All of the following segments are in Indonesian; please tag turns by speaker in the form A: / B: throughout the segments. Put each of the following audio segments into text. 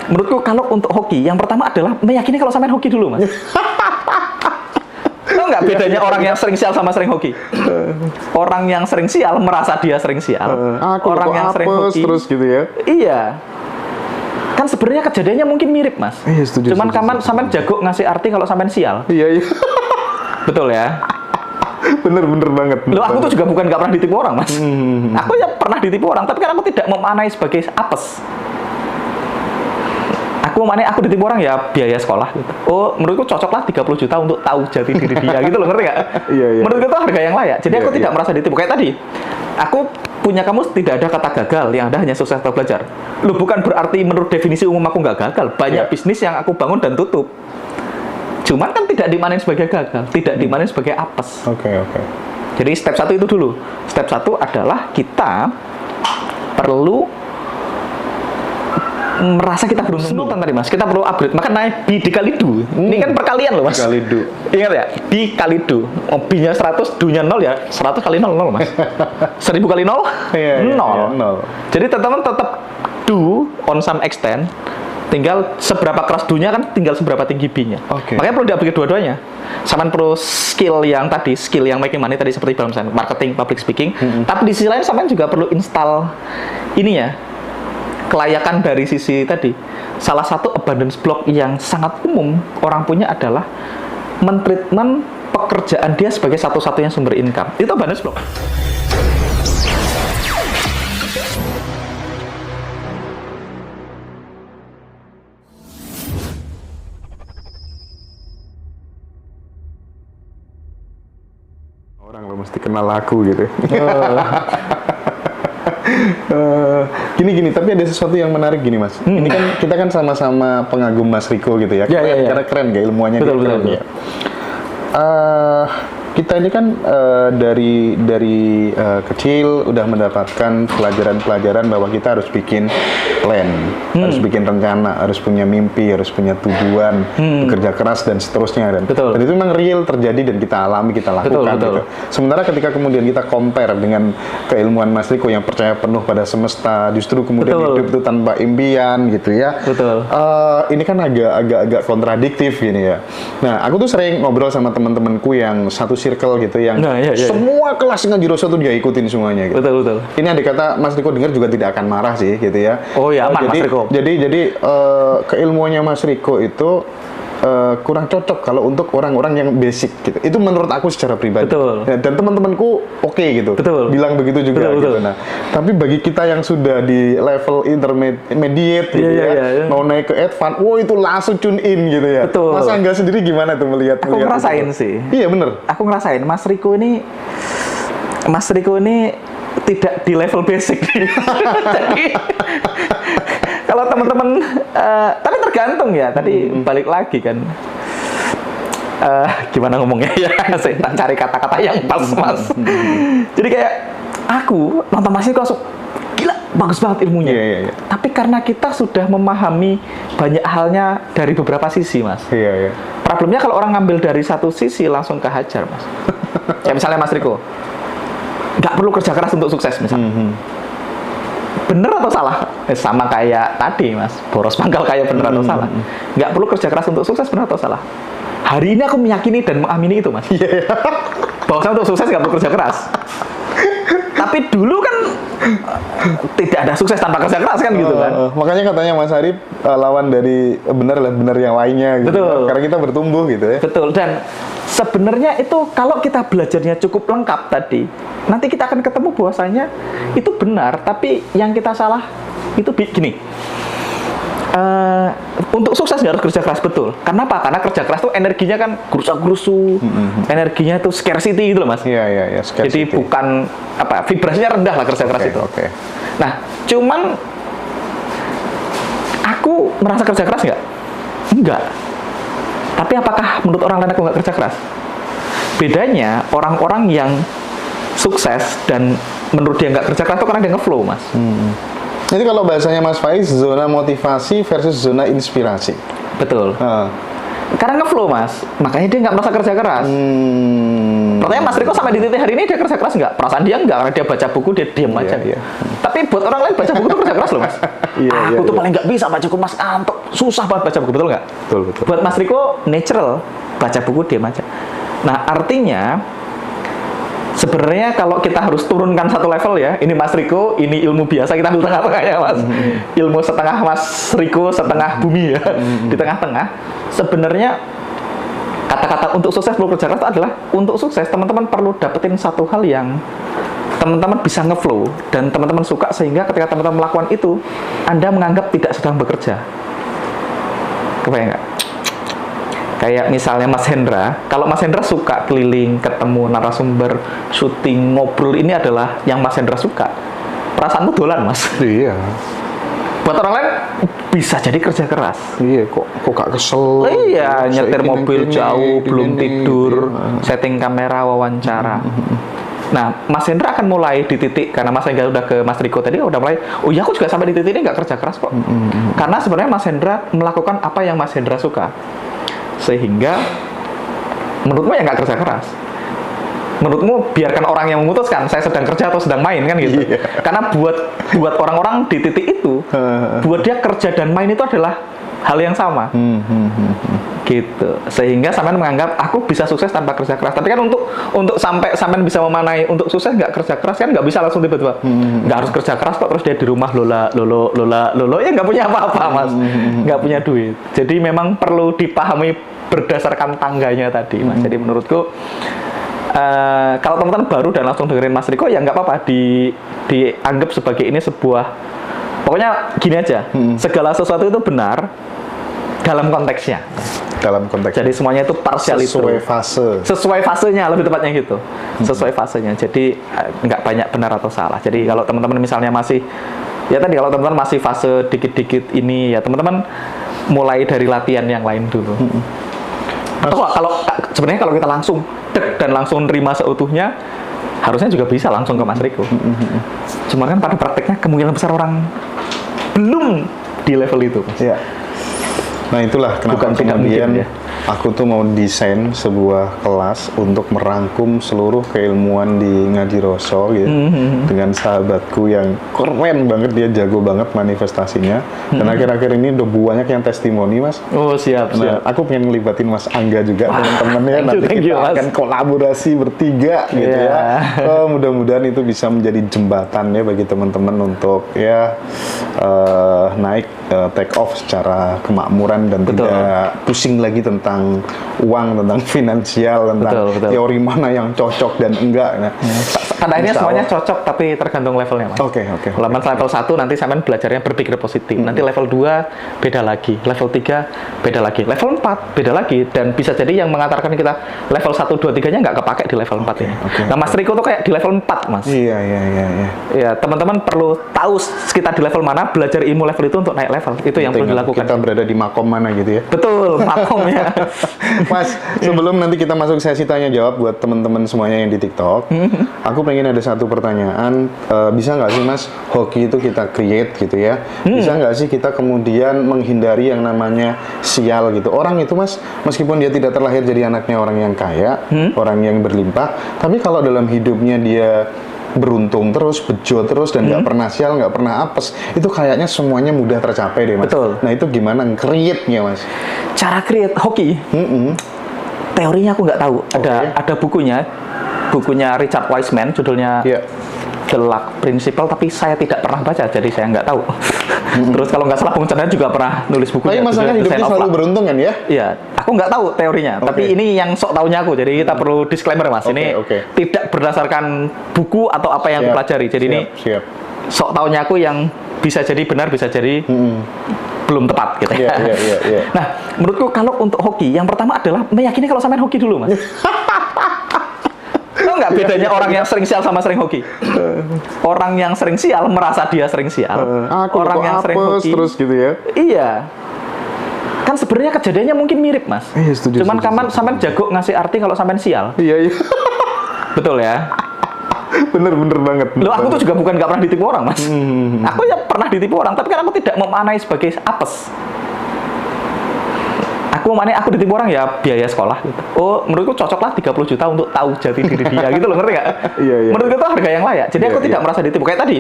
A: Menurutku kalau untuk hoki, yang pertama adalah meyakini kalau sampean hoki dulu, Mas. Tahu nggak bedanya orang yang sering sial sama sering hoki? Orang yang sering sial merasa dia sering sial. Orang yang sering hoki
B: terus gitu ya.
A: Iya. Kan sebenarnya kejadiannya mungkin mirip, Mas.
B: Iya, setuju.
A: Cuman sampean jago ngasih arti kalau sampean sial.
B: Iya.
A: Betul ya?
B: Bener banget.
A: Loh, aku tuh juga bukan nggak pernah ditipu orang, Mas. Aku ya pernah ditipu orang, tapi kan aku tidak memaknai sebagai apes. Aku memaknai aku ditipu orang ya biaya sekolah gitu. Oh, menurutku cocoklah 30 juta untuk tahu jati diri dia gitu loh, ngerti nggak?
B: Iya.
A: Menurutku itu harga yang layak. Jadi aku tidak merasa ditipu. Kayak tadi, aku punya kamu tidak ada kata gagal, yang ada hanya sukses atau belajar. Loh, bukan berarti menurut definisi umum aku nggak gagal. Banyak bisnis yang aku bangun dan tutup. Cuman kan tidak dimainin sebagai gagal, tidak dimainin sebagai apes.
B: Oke.
A: Jadi step 1 itu dulu. Step 1 adalah kita perlu merasa kita beruntung dulu tadi, Mas. Kita perlu upgrade. Maka naik bi dikali du. Ini kan perkalian loh, Mas.
B: Dikali du.
A: Ingat ya? Bi kali du. Oh, bi-nya 100, du-nya 0 ya. 100 kali 0, 0, Mas. 1000 kali 0, 0.
B: Iya.
A: Jadi teman-teman tetap do on some extent. Tinggal seberapa keras du-nya kan tinggal seberapa tinggi bi-nya. Makanya perlu di-upgrade dua-duanya. Sampai perlu skill yang making money tadi seperti dalam marketing, public speaking. Tapi di sisi lain sampai juga perlu install ini ya, kelayakan dari sisi tadi. Salah satu abundance block yang sangat umum orang punya adalah mentreatment pekerjaan dia sebagai satu-satunya sumber income. Itu abundance block.
B: Orang lo mesti kenal aku gitu. Gini, tapi ada sesuatu yang menarik gini, Mas. Ini kan kita kan sama-sama pengagum Mas Riko gitu ya. Karena keren gak ilmuannya.
A: Betul.
B: Ya. Kita ini kan dari kecil udah mendapatkan pelajaran bahwa kita harus bikin plan, harus bikin rencana, harus punya mimpi, harus punya tujuan, bekerja keras dan seterusnya. Dan itu memang real terjadi dan kita alami, kita lakukan. Gitu. Sementara ketika kemudian kita compare dengan keilmuan Mas Riko yang percaya penuh pada semesta, justru kemudian hidup itu tanpa impian gitu ya. Ini kan agak kontradiktif gini ya. Nah, aku tuh sering ngobrol sama teman-temanku yang satu circle gitu yang semua kelas ngaji Rosa tuh dia ikutin semuanya gitu.
A: Betul.
B: Ini ada kata Mas Riko dengar juga tidak akan marah sih gitu ya.
A: Oh ya, aman Mas Riko.
B: Jadi keilmuannya Mas Riko itu kurang cocok kalau untuk orang-orang yang basic gitu. Itu menurut aku secara pribadi. Ya, dan teman-temanku oke gitu. Bilang begitu juga gitu. Nah, tapi bagi kita yang sudah di level intermediate gitu mau naik ke advance, itu langsung tune in gitu ya. Mas Angga sendiri gimana tuh melihat
A: Aku ngerasain itu? Sih.
B: Iya bener.
A: Aku ngerasain Mas Riko ini tidak di level basic. Jadi kalau teman-teman, tapi tergantung ya. Tadi balik lagi kan. Gimana ngomongnya ya? Saya tak cari kata-kata yang pas, Mas. Jadi kayak aku nonton Mas Riko langsung gila, bagus banget ilmunya.
B: Iya.
A: Tapi karena kita sudah memahami banyak halnya dari beberapa sisi, Mas.
B: Iya.
A: Problemnya kalau orang ngambil dari satu sisi langsung kehajar, Mas. Ya misalnya Mas Riko nggak perlu kerja keras untuk sukses misalnya. Bener atau salah? Sama kayak tadi, Mas. Boros pangkal kaya, bener atau salah? Nggak perlu kerja keras untuk sukses, bener atau salah? Hari ini aku meyakini dan mengamini itu, Mas. Bahwa saya untuk sukses nggak perlu kerja keras. Tapi dulu kan tidak ada sukses tanpa kerja keras kan gitu kan.
B: Makanya katanya Mas Arif lawan dari benar yang lainnya gitu. Karena kita bertumbuh gitu ya.
A: Betul. Dan sebenarnya itu kalau kita belajarnya cukup lengkap tadi, nanti kita akan ketemu bahwasanya itu benar, tapi yang kita salah itu gini. Untuk sukses nggak harus kerja keras, betul. Kenapa? Karena kerja keras tuh energinya kan gerusa-gerusu, energinya tuh scarcity gitu loh, Mas.
B: Iya.
A: Jadi bukan vibrasinya rendah lah kerja keras itu. Nah, cuman aku merasa kerja keras nggak? Enggak. Tapi apakah menurut orang lain aku nggak kerja keras? Bedanya orang-orang yang sukses dan menurut dia nggak kerja keras itu karena dia nge-flow, Mas.
B: Jadi kalau bahasanya Mas Faiz, zona motivasi versus zona inspirasi. Betul.
A: Karena nge-flow, Mas. Makanya dia nggak merasa kerja keras. Pertanyaan Mas Riko sampai di titik hari ini dia kerja keras nggak? Perasaan dia nggak, karena dia baca buku dia diam aja. Tapi buat orang lain baca buku itu kerja keras loh Mas. Aku tuh paling nggak bisa baca buku Mas, antuk, susah banget baca buku, betul nggak?
B: Betul.
A: Buat Mas Riko natural, baca buku diam aja. Nah artinya sebenarnya kalau kita harus turunkan satu level ya, ini Mas Riko, ini ilmu biasa, kita ambil tengah-tengah ya Mas. Ilmu setengah Mas Riko, setengah bumi ya, di tengah-tengah. Sebenarnya kata-kata untuk sukses perlu kerja keras itu adalah untuk sukses teman-teman perlu dapetin satu hal yang teman-teman bisa ngeflow dan teman-teman suka, sehingga ketika teman-teman melakukan itu Anda menganggap tidak sedang bekerja. Kebayang nggak? Kayak misalnya Mas Hendra, kalau Mas Hendra suka keliling, ketemu narasumber, syuting, ngobrol, ini adalah yang Mas Hendra suka. Perasaanmu dolan Mas.
B: Iya.
A: Buat orang lain bisa jadi kerja keras.
B: Iya, kok gak kesel.
A: Iya, nyetir mobil jauh, belum tidur, setting kamera, wawancara. Nah, Mas Hendra akan mulai di titik, karena Mas Hendra udah ke Mas Riko tadi, udah mulai, oh iya aku juga sampai di titik ini nggak kerja keras kok. Karena sebenarnya Mas Hendra melakukan apa yang Mas Hendra suka. Sehingga menurutmu ya nggak kerja keras. Menurutmu biarkan orang yang memutuskan saya sedang kerja atau sedang main kan gitu. Karena buat orang-orang di titik itu, buat dia kerja dan main itu adalah hal yang sama. Gitu. Sehingga sampean menganggap aku bisa sukses tanpa kerja keras. Tapi kan untuk sampai sampean bisa memanai untuk sukses nggak kerja keras kan nggak bisa langsung tiba-tiba nggak harus kerja keras kok terus dia di rumah lolo ya nggak punya apa-apa Mas, nggak punya duit. Jadi memang perlu dipahami berdasarkan tangganya tadi Mas. Jadi menurutku kalau teman-teman baru dan langsung dengerin Mas Riko ya nggak apa-apa, dianggap sebagai ini sebuah, pokoknya gini aja, segala sesuatu itu benar dalam konteksnya. Jadi semuanya itu partial, sesuai fasenya, lebih tepatnya gitu. Sesuai fasenya. Jadi nggak banyak benar atau salah. Jadi kalau teman-teman misalnya masih, ya tadi kalau teman-teman masih fase dikit-dikit ini ya teman-teman mulai dari latihan yang lain dulu. Atau kalau sebenarnya kalau kita langsung dan langsung nerima seutuhnya, harusnya juga bisa langsung ke Mas Riko. Cuman kan pada prakteknya kemungkinan besar orang belum di level itu.
B: Iya. Nah itulah kenapa kemudian aku tuh mau desain sebuah kelas untuk merangkum seluruh keilmuan di Ngadiroso gitu, dengan sahabatku yang keren banget, dia jago banget manifestasinya, dan akhir-akhir ini udah banyak yang testimoni Mas.
A: Oh siap.
B: Aku pengen ngelibatin Mas Angga juga, teman-temannya, nanti kita akan kolaborasi bertiga gitu ya. Mudah-mudahan itu bisa menjadi jembatan ya bagi teman-teman untuk ya naik take off secara kemakmuran dan tidak pusing lagi tentang uang, tentang finansial, tentang teori mana yang cocok dan enggak. Nah,
A: pada akhirnya semuanya cocok, tapi tergantung levelnya Mas.
B: Oke.
A: Level 1 nanti sampean belajarnya berpikir positif. Nanti level 2 beda lagi, level 3 beda lagi, level 4 beda lagi, dan bisa jadi yang mengantarkan kita level 1, 2, 3-nya nggak kepake di level 4 ini. Nah Mas Riko tuh kayak di level 4 Mas.
B: Iya.
A: Ya teman-teman perlu tahu kita di level mana, belajar ilmu level itu untuk naik level. Itu yang perlu dilakukan.
B: Kita berada di makom mana gitu ya.
A: Betul, makomnya.
B: Mas, sebelum nanti kita masuk sesi tanya jawab buat teman-teman semuanya yang di TikTok, aku pengen ada satu pertanyaan. Bisa nggak sih Mas, hoki itu kita create gitu ya? Bisa nggak sih kita kemudian menghindari yang namanya sial gitu? Orang itu Mas, meskipun dia tidak terlahir jadi anaknya orang yang kaya, orang yang berlimpah, tapi kalau dalam hidupnya dia beruntung terus, bejo terus, dan nggak pernah sial, nggak pernah apes, itu kayaknya semuanya mudah tercapai deh Mas.
A: Betul.
B: Nah itu gimana create-nya Mas?
A: Cara create hoki? Teorinya aku nggak tahu. Ada bukunya Richard Wiseman, judulnya The Luck Principle, tapi saya tidak pernah baca, jadi saya nggak tahu. Terus kalau nggak salah Bung Chandra juga pernah nulis bukunya.
B: Tapi masalahnya hidupnya selalu beruntung kan ya?
A: Iya, aku nggak tahu teorinya, tapi ini yang sok taunya aku, jadi kita perlu disclaimer Mas, ini tidak berdasarkan buku atau apa yang aku pelajari, jadi ini sok taunya aku yang bisa jadi benar, bisa jadi belum tepat gitu ya. Nah, menurutku kalau untuk hoki, yang pertama adalah meyakini kalau sampean hoki dulu Mas. Tahu nggak bedanya orang yang sering sial sama sering hoki? Orang yang sering sial merasa dia sering sial. Orang yang sering hoki
B: terus gitu ya.
A: Iya. Kan sebenarnya kejadiannya mungkin mirip Mas. Cuman sampean jago ngasih arti kalau sampean sial.
B: Iya.
A: Betul ya?
B: Bener banget.
A: Loh, aku tuh juga bukan nggak pernah ditipu orang Mas. Aku ya pernah ditipu orang, tapi kan aku tidak memaknai sebagai apes. Aku aku ditipu orang ya biaya sekolah gitu. Oh, menurutku cocok lah 30 juta untuk tahu jati diri dia gitu loh, ngerti nggak?
B: Iya.
A: Menurutku itu harga yang layak. Jadi aku tidak merasa ditipu. Kayak tadi,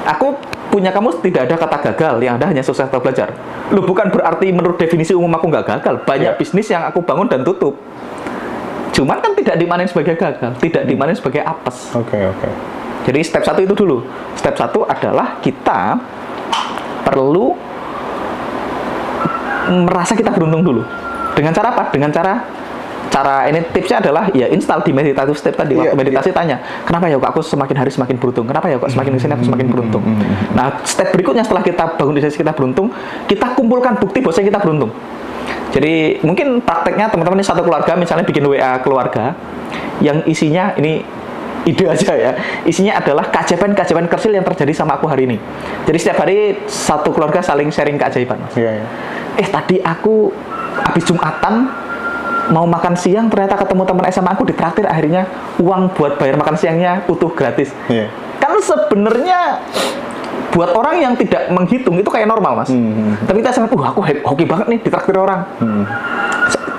A: aku punya kamu tidak ada kata gagal, yang ada hanya sukses atau belajar. Lu bukan berarti menurut definisi umum aku nggak gagal. Banyak bisnis yang aku bangun dan tutup. Cuman kan tidak dimainin sebagai gagal, tidak dimainin sebagai apes.
B: Oke.
A: Jadi step 1 itu dulu. Step 1 adalah kita perlu merasa kita beruntung dulu. Dengan cara apa? Dengan cara ini tipsnya adalah ya install di meditative step tadi. Waktu meditasi tanya, kenapa ya kok aku semakin hari semakin beruntung? Kenapa ya kok semakin kesini aku semakin beruntung? Nah, step berikutnya setelah kita bangun di sesi kita beruntung, kita kumpulkan bukti bahwa kita beruntung. Jadi mungkin prakteknya teman-teman ini satu keluarga misalnya bikin WA keluarga yang isinya ini ide aja ya. Isinya adalah keajaiban-keajaiban kecil yang terjadi sama aku hari ini. Jadi setiap hari satu keluarga saling sharing keajaiban.
B: Iya.
A: Tadi aku habis Jumatan mau makan siang ternyata ketemu teman SMA aku ditraktir, akhirnya uang buat bayar makan siangnya utuh gratis.
B: Iya.
A: Kan sebenarnya buat orang yang tidak menghitung itu kayak normal, Mas. Tapi kita sangat, aku hoki banget nih ditraktir orang.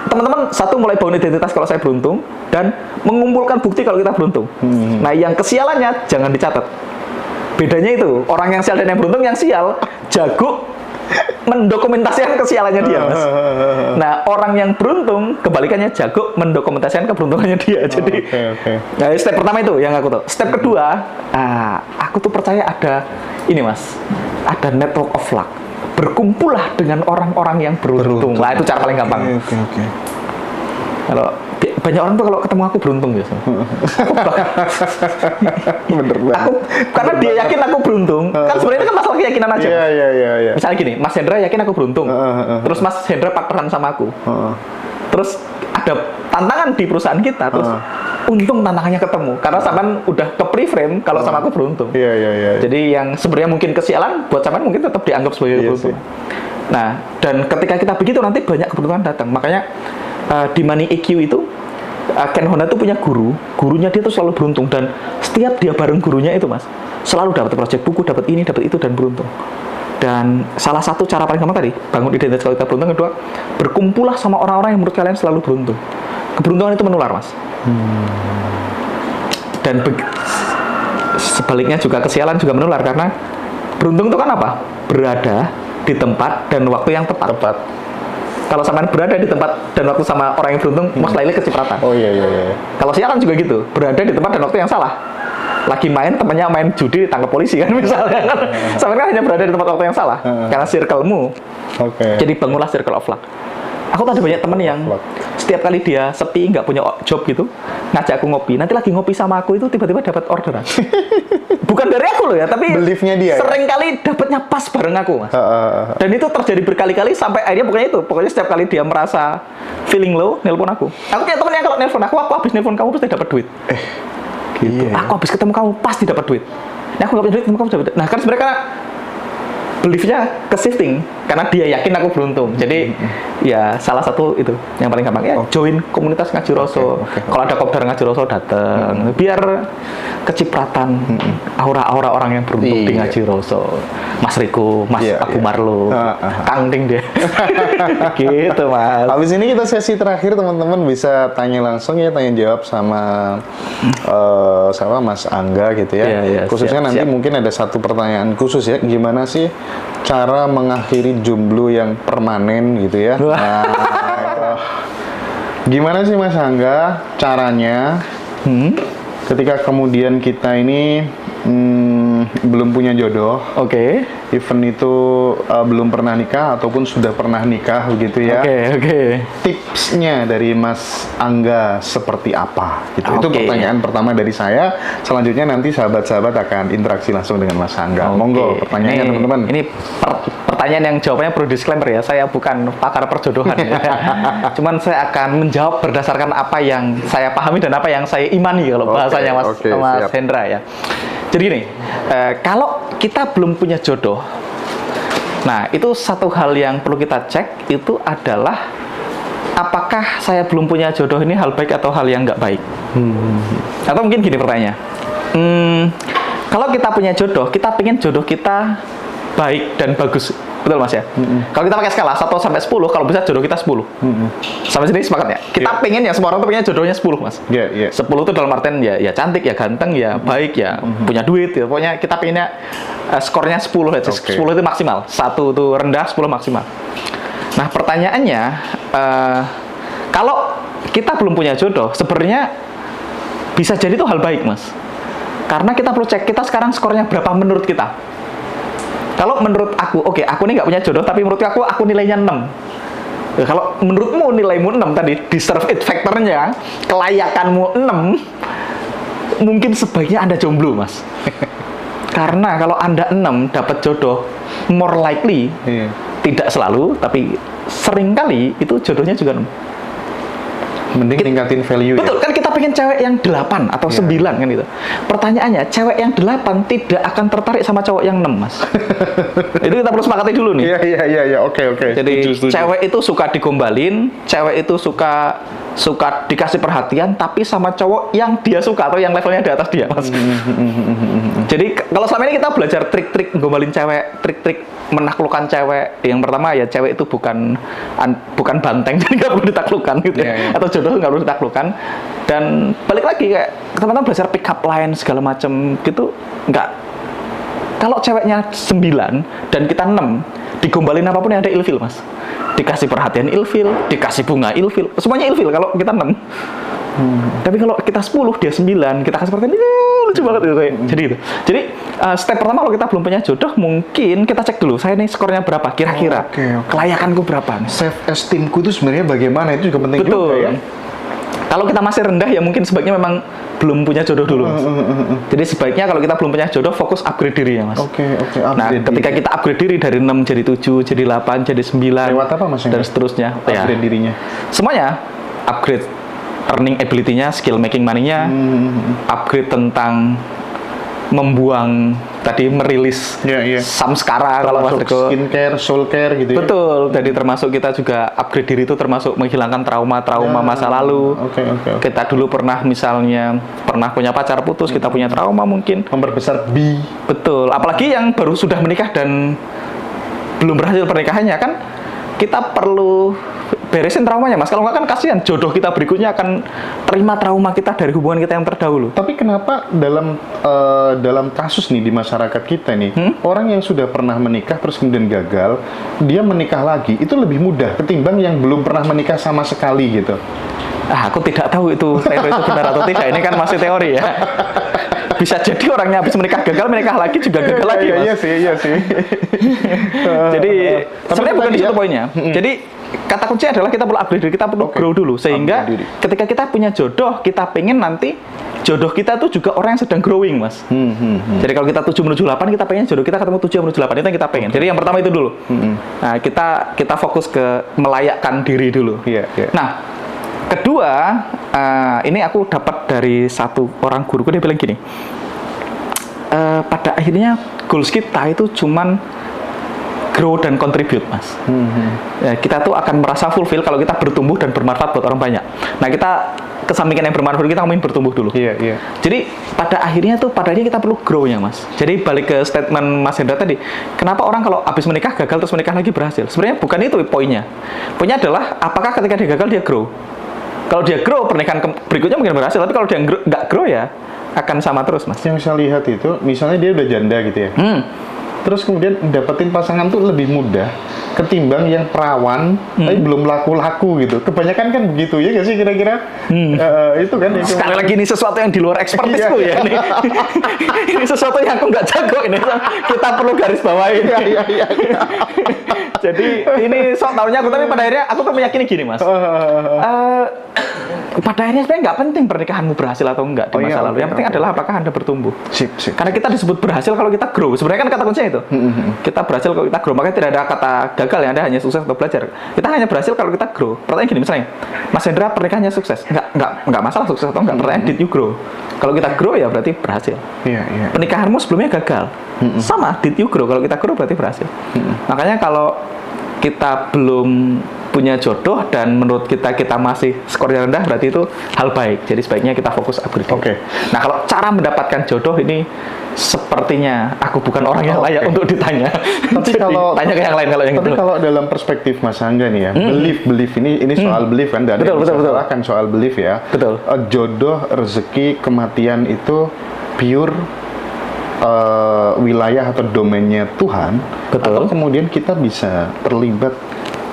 A: Teman-teman, satu mulai bangun identitas kalau saya beruntung dan mengumpulkan bukti kalau kita beruntung. Nah, yang kesialannya jangan dicatat. Bedanya itu, orang yang sial dan yang beruntung, yang sial jago mendokumentasikan kesialannya dia, Mas. Nah, orang yang beruntung kebalikannya jago mendokumentasikan keberuntungannya dia. Jadi, nah, step pertama itu yang aku tahu. Step kedua, aku tuh percaya ada ini, Mas. Ada network of luck. Berkumpullah dengan orang-orang yang beruntung. Lah, itu cara paling gampang.
B: Oke.
A: Kalau banyak orang tuh kalau ketemu aku beruntung biasa.
B: Bener banget.
A: Karena dia yakin aku beruntung. Kan sebenarnya kan masalah keyakinan aja.
B: Iya.
A: Misalnya gini, Mas Hendra yakin aku beruntung. Terus Mas Hendra partneran sama aku. Terus ada tantangan di perusahaan kita. Terus untung tantangannya ketemu. Karena sampean udah ke pre-frame kalau sama aku beruntung.
B: Iya.
A: Jadi yang sebenarnya mungkin kesialan buat sampean mungkin tetap dianggap sebagai beruntung. Nah, dan ketika kita begitu nanti banyak keberuntungan datang. Makanya di Money EQ itu Ken Honda tuh punya gurunya dia tuh selalu beruntung, dan setiap dia bareng gurunya itu, Mas, selalu dapat proyek buku, dapat ini, dapat itu, dan beruntung. Dan salah satu cara paling gampang tadi bangun identitas kalau kita beruntung. Kedua, berkumpullah sama orang-orang yang menurut kalian selalu beruntung. Keberuntungan itu menular, Mas. Dan sebaliknya juga kesialan juga menular, karena beruntung itu kan apa? Berada di tempat dan waktu yang tepat. Kalau sampean berada di tempat dan waktu sama orang yang beruntung, most likely kecipratan.
B: Oh iya.
A: Kalau sialan juga gitu, berada di tempat dan waktu yang salah. Lagi main, temannya main judi ditangkap polisi kan misalnya kan. Sampean kan hanya berada di tempat waktu yang salah. Karena circle-mu. Jadi bangunlah circle of luck. Aku tuh ada banyak temen yang setiap kali dia sepi, nggak punya job gitu, ngajak aku ngopi. Nanti lagi ngopi sama aku itu tiba-tiba dapat orderan. Bukan dari aku loh ya, tapi
B: beliefnya dia.
A: Sering kali dapatnya pas bareng aku, Mas. Dan itu terjadi berkali-kali sampai akhirnya pokoknya setiap kali dia merasa feeling low, nelpon aku. Aku kayak temen yang kalau nelpon aku habis nelpon kamu pasti dapat duit. Gitu.
B: Iya.
A: Aku habis ketemu kamu pasti dapat duit. Nah, aku nggak punya duit, kamu dapat. Nah, kan sebenarnya beliefnya ke shifting karena dia yakin aku beruntung. Jadi ya salah satu itu yang paling gampang ya join komunitas Ngaji Roso. Kalau ada kopdar Ngaji Roso datang biar kecipratan aura-aura orang yang beruntung di Ngaji Roso. Mas Riko, Mas Abu Marlo, Kang Ding dia. Gitu, Mas.
B: Habis ini kita sesi terakhir, teman-teman bisa tanya langsung ya, tanya jawab sama Mas Angga gitu ya. Khususnya nanti mungkin ada satu pertanyaan khusus ya, gimana sih cara mengakhiri jomblo yang permanen gitu ya. Nah, gimana sih Mas Angga caranya ketika kemudian kita ini belum punya jodoh, even itu belum pernah nikah ataupun sudah pernah nikah begitu ya. Tipsnya dari Mas Angga seperti apa? Gitu. Itu pertanyaan pertama dari saya. Selanjutnya nanti sahabat-sahabat akan interaksi langsung dengan Mas Angga. Monggo pertanyaannya teman-teman.
A: Ini pertanyaan yang jawabannya perlu disclaimer ya. Saya bukan pakar perjodohan. Ya. Cuman saya akan menjawab berdasarkan apa yang saya pahami dan apa yang saya imani kalau bahasanya Mas Hendra ya. Jadi nih, kalau kita belum punya jodoh, nah itu satu hal yang perlu kita cek itu adalah apakah saya belum punya jodoh ini hal baik atau hal yang nggak baik? Atau mungkin gini pertanyaannya, kalau kita punya jodoh, kita pengen jodoh kita baik dan bagus betul Mas ya. Kalau kita pakai skala 1 sampai 10, kalau bisa jodoh kita 10. Sampai sini sepakat ya? Kita pengen ya, semua orang tuh pengen jodohnya 10 Mas. 10 itu dalam artian ya cantik, ya ganteng, ya baik, ya punya duit ya. Pokoknya kita pengennya skornya 10 aja. 10 itu maksimal. 1 itu rendah, 10 maksimal. Nah, pertanyaannya kalau kita belum punya jodoh, sebenarnya bisa jadi itu hal baik Mas. Karena kita perlu cek kita sekarang skornya berapa menurut kita. Kalau menurut aku, oke, aku ini nggak punya jodoh, tapi menurut aku nilainya 6. Ya, kalau menurutmu nilaimu 6 tadi, deserve it factornya, kelayakanmu 6, mungkin sebaiknya Anda jomblo, Mas. Karena kalau Anda 6 dapat jodoh, more likely, tidak selalu, tapi seringkali itu jodohnya juga 6.
B: Mending tingkatin value.
A: Betul, kan kita pengen cewek yang 8 atau 9 kan gitu. Pertanyaannya, cewek yang 8 tidak akan tertarik sama cowok yang 6, Mas. Itu kita perlu sepakati dulu nih.
B: Iya, oke.
A: Jadi cewek itu suka digombalin, cewek itu suka dikasih perhatian, tapi sama cowok yang dia suka atau yang levelnya di atas dia, Mas. Jadi kalau selama ini kita belajar trik-trik gombalin cewek, trik-trik menaklukkan cewek. Yang pertama ya, cewek itu bukan banteng, jadi nggak perlu ditaklukkan gitu ya. Atau jodoh nggak perlu ditaklukkan. Dan balik lagi kayak teman-teman belajar pick up line segala macam gitu, nggak. Kalau ceweknya 9 dan kita 6, digombalin apapun yang ada ilfil, Mas. Dikasih perhatian ilfil, dikasih bunga ilfil, semuanya ilfil kalau kita 6. Tapi kalau kita 10, dia 9, kita kasih perhatian, lucu banget gitu. Jadi step pertama kalau kita belum punya jodoh, mungkin kita cek dulu, saya nih skornya berapa, kira-kira. Kelayakanku berapa.
B: Self esteemku itu sebenarnya bagaimana, itu juga penting.
A: Betul.
B: Juga ya.
A: Kalau kita masih rendah ya mungkin sebaiknya memang belum punya jodoh dulu. Jadi sebaiknya kalau kita belum punya jodoh, fokus upgrade diri ya, Mas.
B: Oke.
A: Nah, ketika kita upgrade diri dari 6 jadi 7, jadi 8, jadi 9.
B: Lewat apa, Mas?
A: Dan seterusnya.
B: Upgrade dirinya.
A: Semuanya upgrade earning ability-nya, skill making money-nya, upgrade tentang membuang tadi merilis samskara kalau Mas Riko,
B: skincare, soul care gitu ya.
A: Betul. Jadi termasuk kita juga upgrade diri itu termasuk menghilangkan trauma-trauma masa lalu.
B: Oke.
A: Kita dulu pernah punya pacar putus, kita punya trauma mungkin.
B: Memperbesar B.
A: Betul. Apalagi yang baru sudah menikah dan belum berhasil pernikahannya kan, kita perlu beresin traumanya, Mas. Kalau nggak kan kasihan, jodoh kita berikutnya akan terima trauma kita dari hubungan kita yang terdahulu.
B: Tapi kenapa dalam kasus nih di masyarakat kita nih, orang yang sudah pernah menikah terus kemudian gagal, dia menikah lagi, itu lebih mudah ketimbang yang belum pernah menikah sama sekali gitu?
A: Aku tidak tahu itu teori itu benar atau tidak. Ini kan masih teori ya. Bisa jadi orangnya habis menikah lagi juga gagal lagi, Mas.
B: Iya sih.
A: Jadi sebenarnya bukan di situ poinnya. Jadi kata kunci adalah kita perlu upgrade diri, kita perlu grow dulu, sehingga ketika kita punya jodoh, kita pengen nanti jodoh kita tuh juga orang yang sedang growing, Mas. Jadi kalau kita 7 menuju 8, kita pengen jodoh kita ketemu 7 menuju 8, itu yang kita pengen. Jadi yang pertama itu dulu. Nah, kita fokus ke melayakkan diri dulu. Nah, kedua, ini aku dapat dari satu orang guruku, dia bilang gini, pada akhirnya goals kita itu cuman grow dan contribute, Mas. Ya, kita tuh akan merasa fulfill kalau kita bertumbuh dan bermanfaat buat orang banyak. Nah, kita kesampingkan yang bermanfaat, kita ngomongin bertumbuh dulu. Jadi pada akhirnya kita perlu grow-nya, Mas. Jadi balik ke statement Mas Hendra tadi, kenapa orang kalau habis menikah gagal terus menikah lagi berhasil? Sebenarnya bukan itu poinnya. Poinnya adalah apakah ketika dia gagal dia grow? Kalau dia grow, pernikahan berikutnya mungkin berhasil. Tapi kalau dia nggak grow ya akan sama terus, Mas.
B: Yang saya lihat itu, misalnya dia udah janda gitu ya. Terus kemudian dapetin pasangan tuh lebih mudah ketimbang yang perawan tapi belum laku-laku gitu. Kebanyakan kan begitu ya nggak sih kira-kira? Itu kan yang
A: sekali lagi ini sesuatu yang di luar ekspertisku ya. Ini sesuatu yang aku nggak jago ini. Kita perlu garis bawahi. Jadi ini sok tahunya aku, tapi pada akhirnya aku tuh meyakini gini, Mas. Pada akhirnya sebenarnya nggak penting pernikahanmu berhasil atau enggak di masa lalu. Yang penting adalah apakah Anda bertumbuh. Karena kita disebut berhasil kalau kita grow. Sebenarnya kan kata kuncinya itu. Kita berhasil kalau kita grow. Makanya tidak ada kata gagal yang ada, hanya sukses atau belajar. Kita hanya berhasil kalau kita grow. Pertanyaan gini, misalnya Mas Hendra pernikahannya sukses. Enggak masalah sukses atau enggak. Pertanyaan, did you grow? Kalau kita grow ya berarti berhasil. Pernikahanmu sebelumnya gagal. Sama, did you grow? Kalau kita grow berarti berhasil. Makanya kalau kita belum punya jodoh dan menurut kita masih skornya rendah, berarti itu hal baik. Jadi sebaiknya kita fokus upgrade. Nah, kalau cara mendapatkan jodoh ini sepertinya aku bukan orang yang layak untuk ditanya.
B: Tapi kalau
A: tanya ke yang lain kalau yang
B: tapi
A: itu.
B: kalau dalam perspektif Mas Angga nih ya, belief ini soal belief kan, dan
A: Betul.
B: kan soal belief ya.
A: Betul.
B: Jodoh, rezeki, kematian itu pure wilayah atau domainnya Tuhan.
A: Betul.
B: Atau kemudian kita bisa terlibat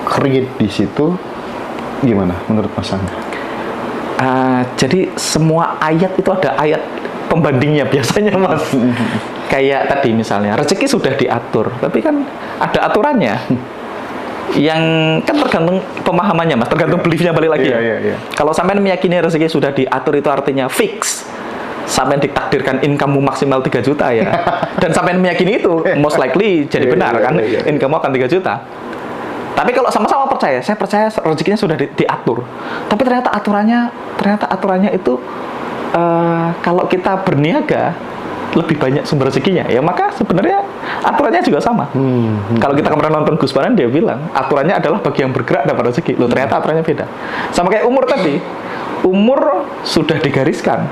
B: create di situ, gimana menurut Mas Angga?
A: Jadi semua ayat itu ada ayat pembandingnya biasanya, Mas. Kayak tadi misalnya rezeki sudah diatur, tapi kan ada aturannya. Yang kan tergantung pemahamannya, Mas, tergantung beliefnya, balik lagi.
B: Iya.
A: Kalau sampean meyakini rezeki sudah diatur itu artinya fix, sampean ditakdirkan income-mu maksimal 3 juta ya. Dan sampean meyakini itu most likely jadi benar kan, income-mu akan 3 juta. Tapi kalau sama-sama percaya, saya percaya rezekinya sudah diatur. Tapi ternyata aturannya itu kalau kita berniaga lebih banyak sumber rezekinya, ya maka sebenarnya aturannya juga sama. Kalau kita kemarin nonton Gus Baran, dia bilang aturannya adalah bagi yang bergerak dapat rezeki. Loh, ternyata aturannya beda. Sama kayak umur tadi, umur sudah digariskan.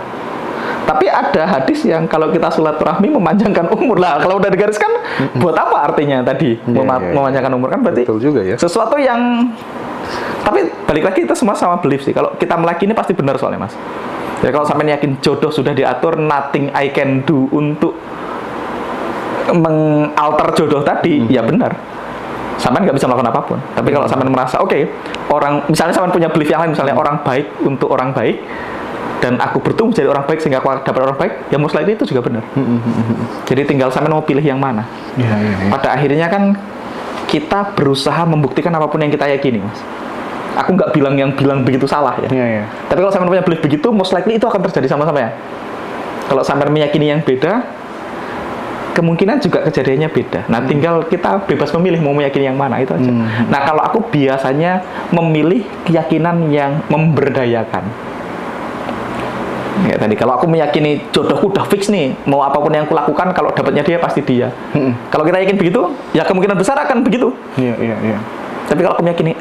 A: Tapi ada hadis yang kalau kita silaturahmi memanjangkan umur. Lah, kalau udah digariskan, buat apa artinya tadi memanjangkan umur, kan berarti
B: betul juga ya.
A: Sesuatu yang, tapi balik lagi itu semua sama belief sih. Kalau kita meyakini pasti benar soalnya, Mas. Jadi kalau sampai yakin jodoh sudah diatur, nothing I can do untuk mengalter jodoh tadi, ya benar. Sampean nggak bisa melakukan apapun. Tapi kalau sampean merasa orang, misalnya sampean punya belief yang lain, misalnya orang baik untuk orang baik, dan aku bertumbuh jadi orang baik sehingga aku dapat orang baik, ya most likely itu juga benar. Jadi tinggal sampean mau pilih yang mana. Pada akhirnya kan kita berusaha membuktikan apapun yang kita yakini, Mas. Aku nggak bilang begitu salah ya. Tapi kalau sampean punya belief begitu, most likely itu akan terjadi sama sampean. Kalau sampean meyakini yang beda, kemungkinan juga kejadiannya beda. Nah, tinggal kita bebas memilih mau meyakini yang mana, itu aja. Nah, kalau aku biasanya memilih keyakinan yang memberdayakan. Ya, tadi kalau aku meyakini jodohku udah fix nih, mau apapun yang aku lakukan, kalau dapatnya dia pasti dia. Kalau kita yakin begitu, ya kemungkinan besar akan begitu.
B: Iya.
A: Tapi kalau aku meyakini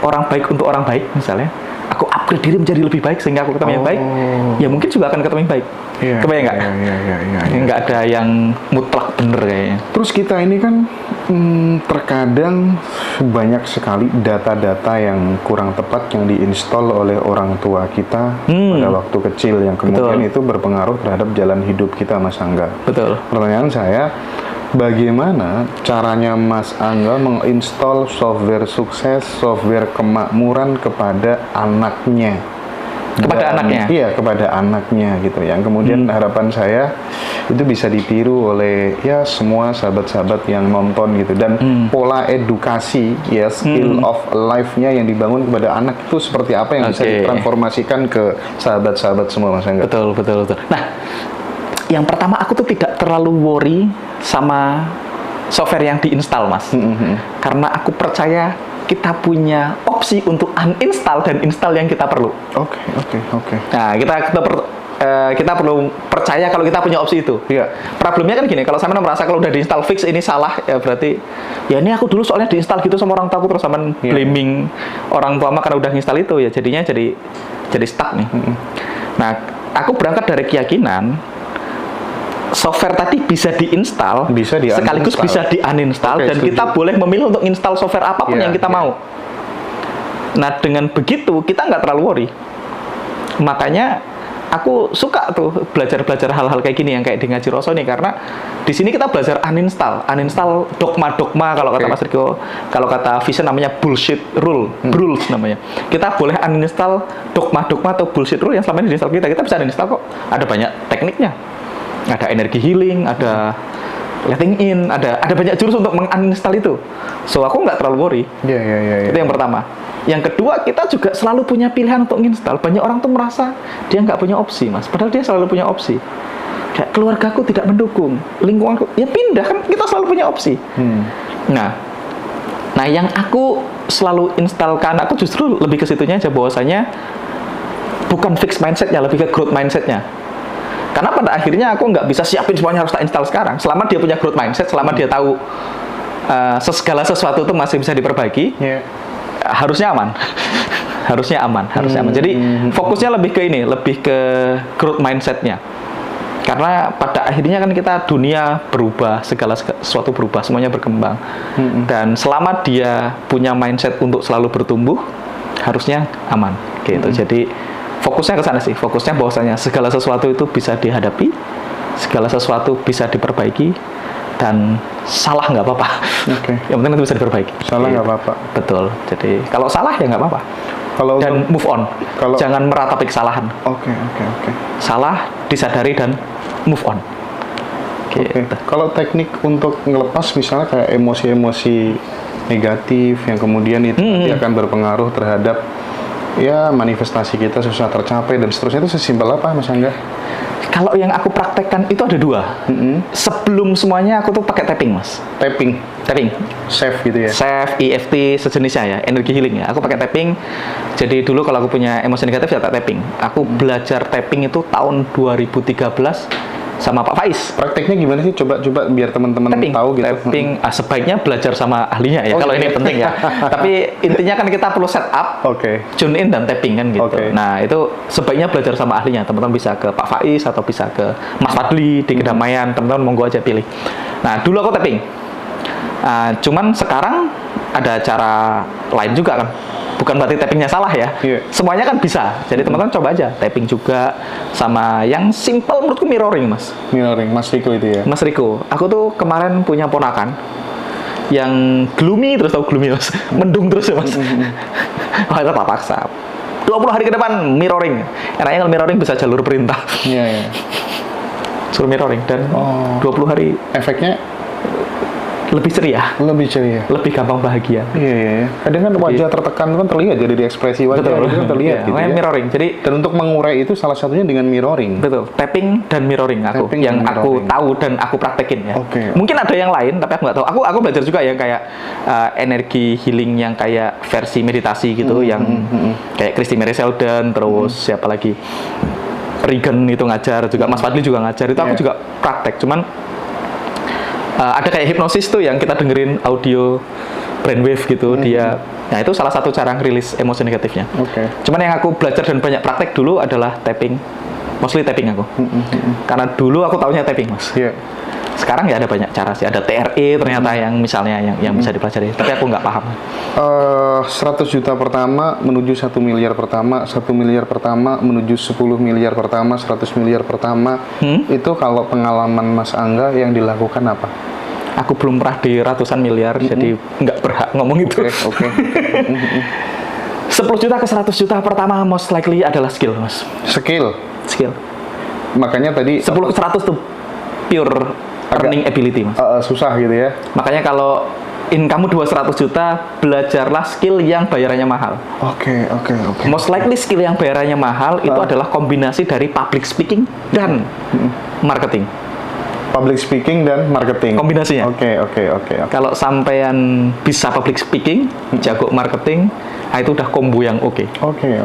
A: orang baik untuk orang baik, misalnya aku upgrade diri menjadi lebih baik sehingga aku ketemu yang baik, ya mungkin juga akan ketemu yang baik. Kebayang nggak? Iya. Nggak ada yang mutlak bener kayaknya.
B: Terus kita ini kan terkadang banyak sekali data-data yang kurang tepat yang diinstal oleh orang tua kita pada waktu kecil, yang kemudian itu berpengaruh terhadap jalan hidup kita, Mas Angga.
A: Betul.
B: Pertanyaan saya, bagaimana caranya Mas Angga menginstal software sukses, software kemakmuran kepada anaknya? Iya, kepada anaknya gitu. Yang kemudian harapan saya itu bisa ditiru oleh ya semua sahabat-sahabat yang nonton gitu. Dan pola edukasi ya, skill of life-nya yang dibangun kepada anak itu seperti apa yang bisa ditransformasikan ke sahabat-sahabat semua, Mas Angga?
A: Betul. Nah, yang pertama aku tuh tidak terlalu worry sama software yang diinstal, Mas. Karena aku percaya kita punya opsi untuk uninstall dan install yang kita perlu. Oke. Nah, kita perlu percaya kalau kita punya opsi itu.
B: Iya.
A: Problemnya kan gini, kalau saya merasa kalau udah diinstal fix ini salah, ya berarti ya ini aku dulu soalnya diinstal gitu sama orang tua aku, terus sama blaming orang tua karena udah install itu, ya jadinya jadi stuck nih. Nah, aku berangkat dari keyakinan software tadi bisa diinstal, sekaligus bisa di-uninstall, dan kita boleh memilih untuk install software apapun yang kita mau. Nah, dengan begitu kita nggak terlalu worry. Makanya aku suka tuh belajar hal-hal kayak gini yang kayak di Ngaji Roso nih, karena di sini kita belajar uninstall dogma kalau kata Mas Riko, kalau kata Vision namanya bullshit rules namanya. Kita boleh uninstall dogma atau bullshit rule yang selama ini diinstal kita bisa uninstall kok. Ada banyak tekniknya. Ada energi healing, ada letting in, ada banyak jurus untuk menguninstall itu. So aku nggak terlalu worry. Itu yang pertama. Yang kedua, kita juga selalu punya pilihan untuk menginstal. Banyak orang tuh merasa dia nggak punya opsi, Mas. Padahal dia selalu punya opsi. Kayak keluargaku tidak mendukung, lingkunganku, ya pindah, kan kita selalu punya opsi. Nah, yang aku selalu instalkan, aku justru lebih ke situnya aja, bahwasanya bukan fixed mindsetnya, lebih ke growth mindsetnya. Karena pada akhirnya aku nggak bisa siapin semuanya harus tak install sekarang. Selama dia punya growth mindset, selama dia tahu segala sesuatu itu masih bisa diperbaiki, harusnya aman. harusnya aman. Jadi fokusnya lebih ke growth mindsetnya. Karena pada akhirnya kan kita dunia berubah, segala sesuatu berubah, semuanya berkembang. Dan selama dia punya mindset untuk selalu bertumbuh, harusnya aman gitu. Jadi fokusnya ke sana sih, fokusnya bahwasanya segala sesuatu itu bisa dihadapi, segala sesuatu bisa diperbaiki, dan salah nggak apa-apa. Yang penting itu bisa diperbaiki.
B: Salah nggak apa-apa.
A: Betul. Jadi kalau salah ya nggak apa-apa. Dan move on. Jangan meratapi kesalahan.
B: Oke.
A: Salah disadari dan move on. Gitu.
B: Kalau teknik untuk ngelepas misalnya kayak emosi-emosi negatif yang kemudian itu nanti akan berpengaruh terhadap ya manifestasi kita susah tercapai dan seterusnya, itu sesimpel apa Mas Angga?
A: Kalau yang aku praktekkan itu ada 2. Sebelum semuanya aku tuh pakai tapping, Mas.
B: Tapping. Safe gitu ya.
A: Safe, EFT sejenisnya ya, energy healing ya. Aku pakai tapping. Jadi dulu kalau aku punya emosi negatif ya tak tapping. Aku belajar tapping itu tahun 2013 sama Pak Faiz.
B: Prakteknya gimana sih? Coba biar teman-teman tahu gitu.
A: Tapping sebaiknya belajar sama ahlinya ya. Kalau ini penting ya. Tapi intinya kan kita perlu setup, tune in dan tapping kan gitu. Nah itu sebaiknya belajar sama ahlinya. Teman-teman bisa ke Pak Faiz atau bisa ke Mas Fadli di Kedamaian. Teman-teman monggo aja pilih. Nah dulu aku tapping. Cuman sekarang ada cara lain juga kan. Bukan berarti tappingnya salah ya. Semuanya kan bisa. Jadi teman-teman coba aja tapping juga sama yang simple menurutku mirroring, Mas.
B: Mirroring, Mas Riko itu ya.
A: Mas Riko, aku tuh kemarin punya ponakan yang gloomy terus, tahu gloomy Mas. Mendung terus ya Mas. Wah, itu tak paksa. 20 hari ke depan mirroring. Enaknya kalau mirroring bisa jalur perintah.
B: Iya.
A: Suruh mirroring dan 20 hari
B: efeknya
A: lebih ceria, lebih gampang bahagia.
B: Iya. Kadang kan wajah tertekan kan terlihat jadi di ekspresi wajah.
A: Betul.
B: Itu kan terlihat gitu ya.
A: Mirroring. Jadi
B: dan untuk mengurai itu salah satunya dengan mirroring.
A: Betul. Tapping dan mirroring aku aku tahu dan aku praktekin ya. Mungkin ada yang lain tapi aku nggak tahu. Aku belajar juga yang kayak energi healing yang kayak versi meditasi gitu yang kayak Christy Mary Sheldon, terus siapa lagi? Regan itu ngajar juga, Mas Fadli juga ngajar. Itu aku juga praktek. Cuman ada kayak hipnosis tuh yang kita dengerin audio brainwave gitu, nah itu salah satu cara ngerilis emosi negatifnya. Cuman yang aku belajar dan banyak praktek dulu adalah tapping, mostly tapping aku. Karena dulu aku taunya tapping, Mas. Sekarang ya ada banyak cara sih, ada TRE ternyata yang misalnya yang bisa dipelajari, tapi aku nggak paham.
B: 100 juta pertama menuju 1 miliar pertama, 1 miliar pertama menuju 10 miliar pertama, 100 miliar pertama. Itu kalau pengalaman Mas Angga yang dilakukan apa?
A: Aku belum pernah di ratusan miliar, jadi nggak berhak ngomong itu. 10 juta ke 100 juta pertama most likely adalah skill, Mas. Skill. Makanya tadi 10 ke 100 tuh pure earning ability, Mas.
B: Susah gitu ya.
A: Makanya kalau income 200 juta, belajarlah skill yang bayarannya mahal.
B: Oke.
A: Most likely skill yang bayarannya mahal itu adalah kombinasi dari public speaking dan marketing.
B: Public speaking dan marketing.
A: Kombinasinya.
B: Oke.
A: Kalau sampean bisa public speaking, jago marketing, nah itu udah combo yang oke. Oke.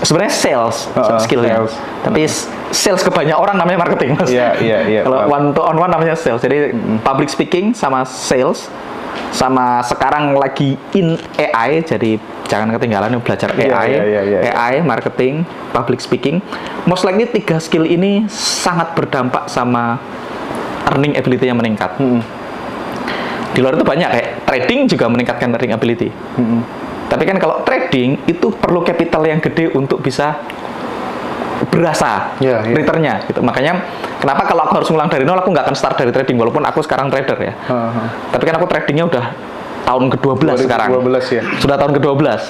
A: Sebenarnya sales skillnya. Tapi sales ke banyak orang namanya marketing, Mas.
B: Iya.
A: Kalau one to one namanya sales. Jadi public speaking sama sales, sama sekarang lagi in AI, jadi jangan ketinggalan belajar AI. AI, marketing, public speaking. Most likely 3 skill ini sangat berdampak sama earning ability-nya meningkat. Di luar itu banyak kayak trading juga meningkatkan earning ability. Tapi kan kalau trading itu perlu capital yang gede untuk bisa berasa returnnya gitu. Makanya kenapa kalau aku harus ngulang dari nol, aku nggak akan start dari trading walaupun aku sekarang trader ya. Tapi kan aku tradingnya udah tahun ke-12 sekarang.
B: Ya.
A: Sudah tahun ke-12.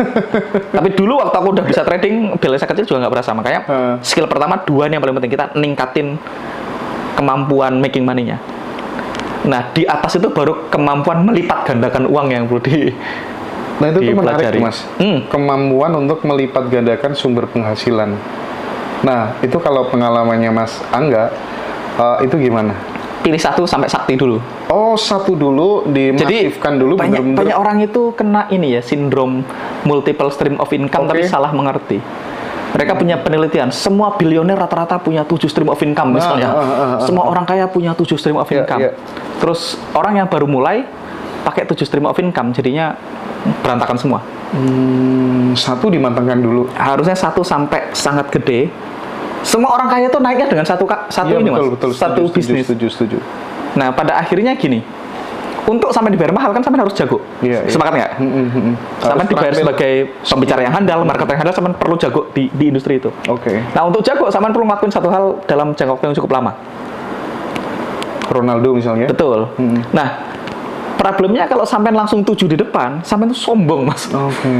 A: Tapi dulu waktu aku udah bisa trading, balance kecil juga nggak berasa. Makanya skill pertama 2 yang paling penting, kita ningkatin kemampuan making money-nya. Nah, di atas itu baru kemampuan melipat gandakan uang yang perlu
B: Nah, itu tuh menarik, Mas. Kemampuan untuk melipat gandakan sumber penghasilan. Nah, itu kalau pengalamannya Mas Angga, itu gimana?
A: Pilih 1 sampai sakti dulu.
B: Oh, 1 dulu, dimasifkan dulu.
A: Banyak orang itu kena ini ya, sindrom multiple stream of income, tapi salah mengerti. Mereka punya penelitian, semua bilioner rata-rata punya 7 stream of income misalnya. Semua orang kaya punya 7 stream of income. Terus orang yang baru mulai pakai 7 stream of income, jadinya berantakan semua.
B: 1 dimatangkan dulu.
A: Harusnya 1 sampai sangat gede, Semua orang kaya tuh naiknya dengan satu
B: Iya,
A: ini, Mas.
B: betul,
A: Satu bisnis.
B: setuju.
A: Nah, pada akhirnya gini. Untuk sampai dibayar mahal kan sampai harus jago.
B: Iya,
A: Sepakat nggak? Sampai dibayar sebagai pembicara yang handal, marketer yang handal, sampai perlu jago di industri itu.
B: Oke.
A: Nah, untuk jago sampai perlu ngelakuin satu hal dalam jangka waktu yang cukup lama.
B: Ronaldo misalnya.
A: Betul. Nah, problemnya kalau sampai langsung 7 di depan, sampai itu sombong, Mas.
B: Oke.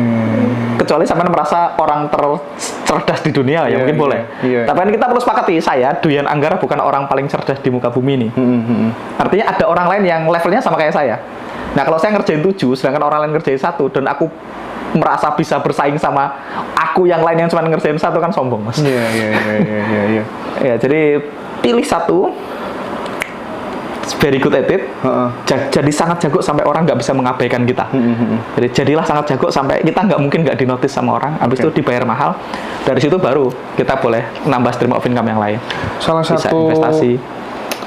A: Kecuali sampai merasa orang tercerdas di dunia, ya
B: Iya,
A: mungkin
B: iya,
A: boleh.
B: iya.
A: Tapi kan kita perlu sepakati, saya, Duyan Anggara bukan orang paling cerdas di muka bumi ini. Artinya ada orang lain yang levelnya sama kayak saya. Nah, kalau saya ngerjain 7, sedangkan orang lain ngerjain 1, dan aku merasa bisa bersaing sama aku yang lain yang cuma ngerjain 1, kan sombong, Mas.
B: Iya.
A: Ya, jadi pilih satu, very good at it, jadi sangat jago sampai orang nggak bisa mengabaikan kita. Jadi jadilah sangat jago sampai kita nggak mungkin sama orang. Habis itu dibayar mahal. Dari situ baru kita boleh nambah stream of income yang lain. Bisa investasi.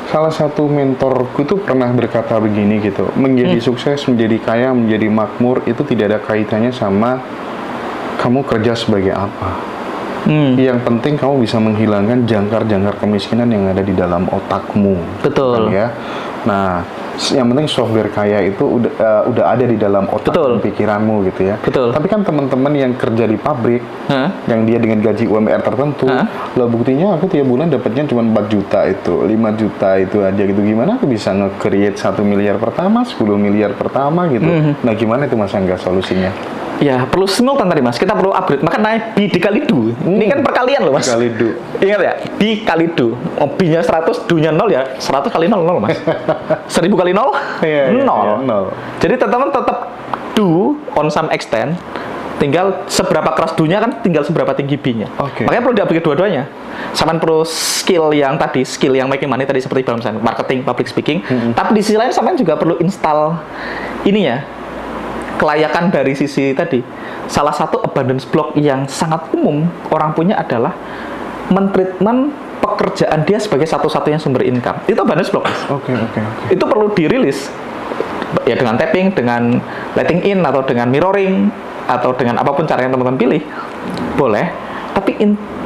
B: Salah satu mentorku itu pernah berkata begini gitu, menjadi sukses, menjadi kaya, menjadi makmur itu tidak ada kaitannya sama kamu kerja sebagai apa. Yang penting kamu bisa menghilangkan jangkar-jangkar kemiskinan yang ada di dalam otakmu.
A: Betul.
B: Kan, ya. Nah, yang penting software kaya itu udah ada di dalam otak dan pikiranmu gitu ya.
A: Betul.
B: Tapi kan teman-teman yang kerja di pabrik, yang dia dengan gaji UMR tertentu, lah buktinya aku tiap bulan dapatnya cuma 4 juta itu, 5 juta itu aja gitu. Gimana aku bisa nge-create 1 miliar pertama, 10 miliar pertama gitu. Nah, gimana itu Mas Angga solusinya?
A: Ya, perlu simultan tadi, Mas. Kita perlu upgrade. Maka naik B dikali du. Ini kan perkalian loh, Mas.
B: Dikali du.
A: Ingat ya? B kali du. B-nya 100, du-nya 0 ya. 100 kali 0, 0, Mas. 1000 kali 0, 0.
B: Iya.
A: Jadi teman-teman tetap do on some extent. Tinggal seberapa keras du-nya kan tinggal seberapa tinggi B-nya. Makanya perlu di-upgrade dua-duanya. Sampai perlu skill yang making money tadi seperti misalnya marketing, public speaking. Tapi di sisi lain sampai juga perlu install ininya. Kelayakan dari sisi tadi, salah satu abundance block yang sangat umum orang punya adalah mentreatment pekerjaan dia sebagai satu-satunya sumber income. Itu abundance block.
B: Oke.
A: Itu perlu dirilis ya dengan tapping, dengan letting in, atau dengan mirroring, atau dengan apapun cara yang teman-teman pilih. Boleh, tapi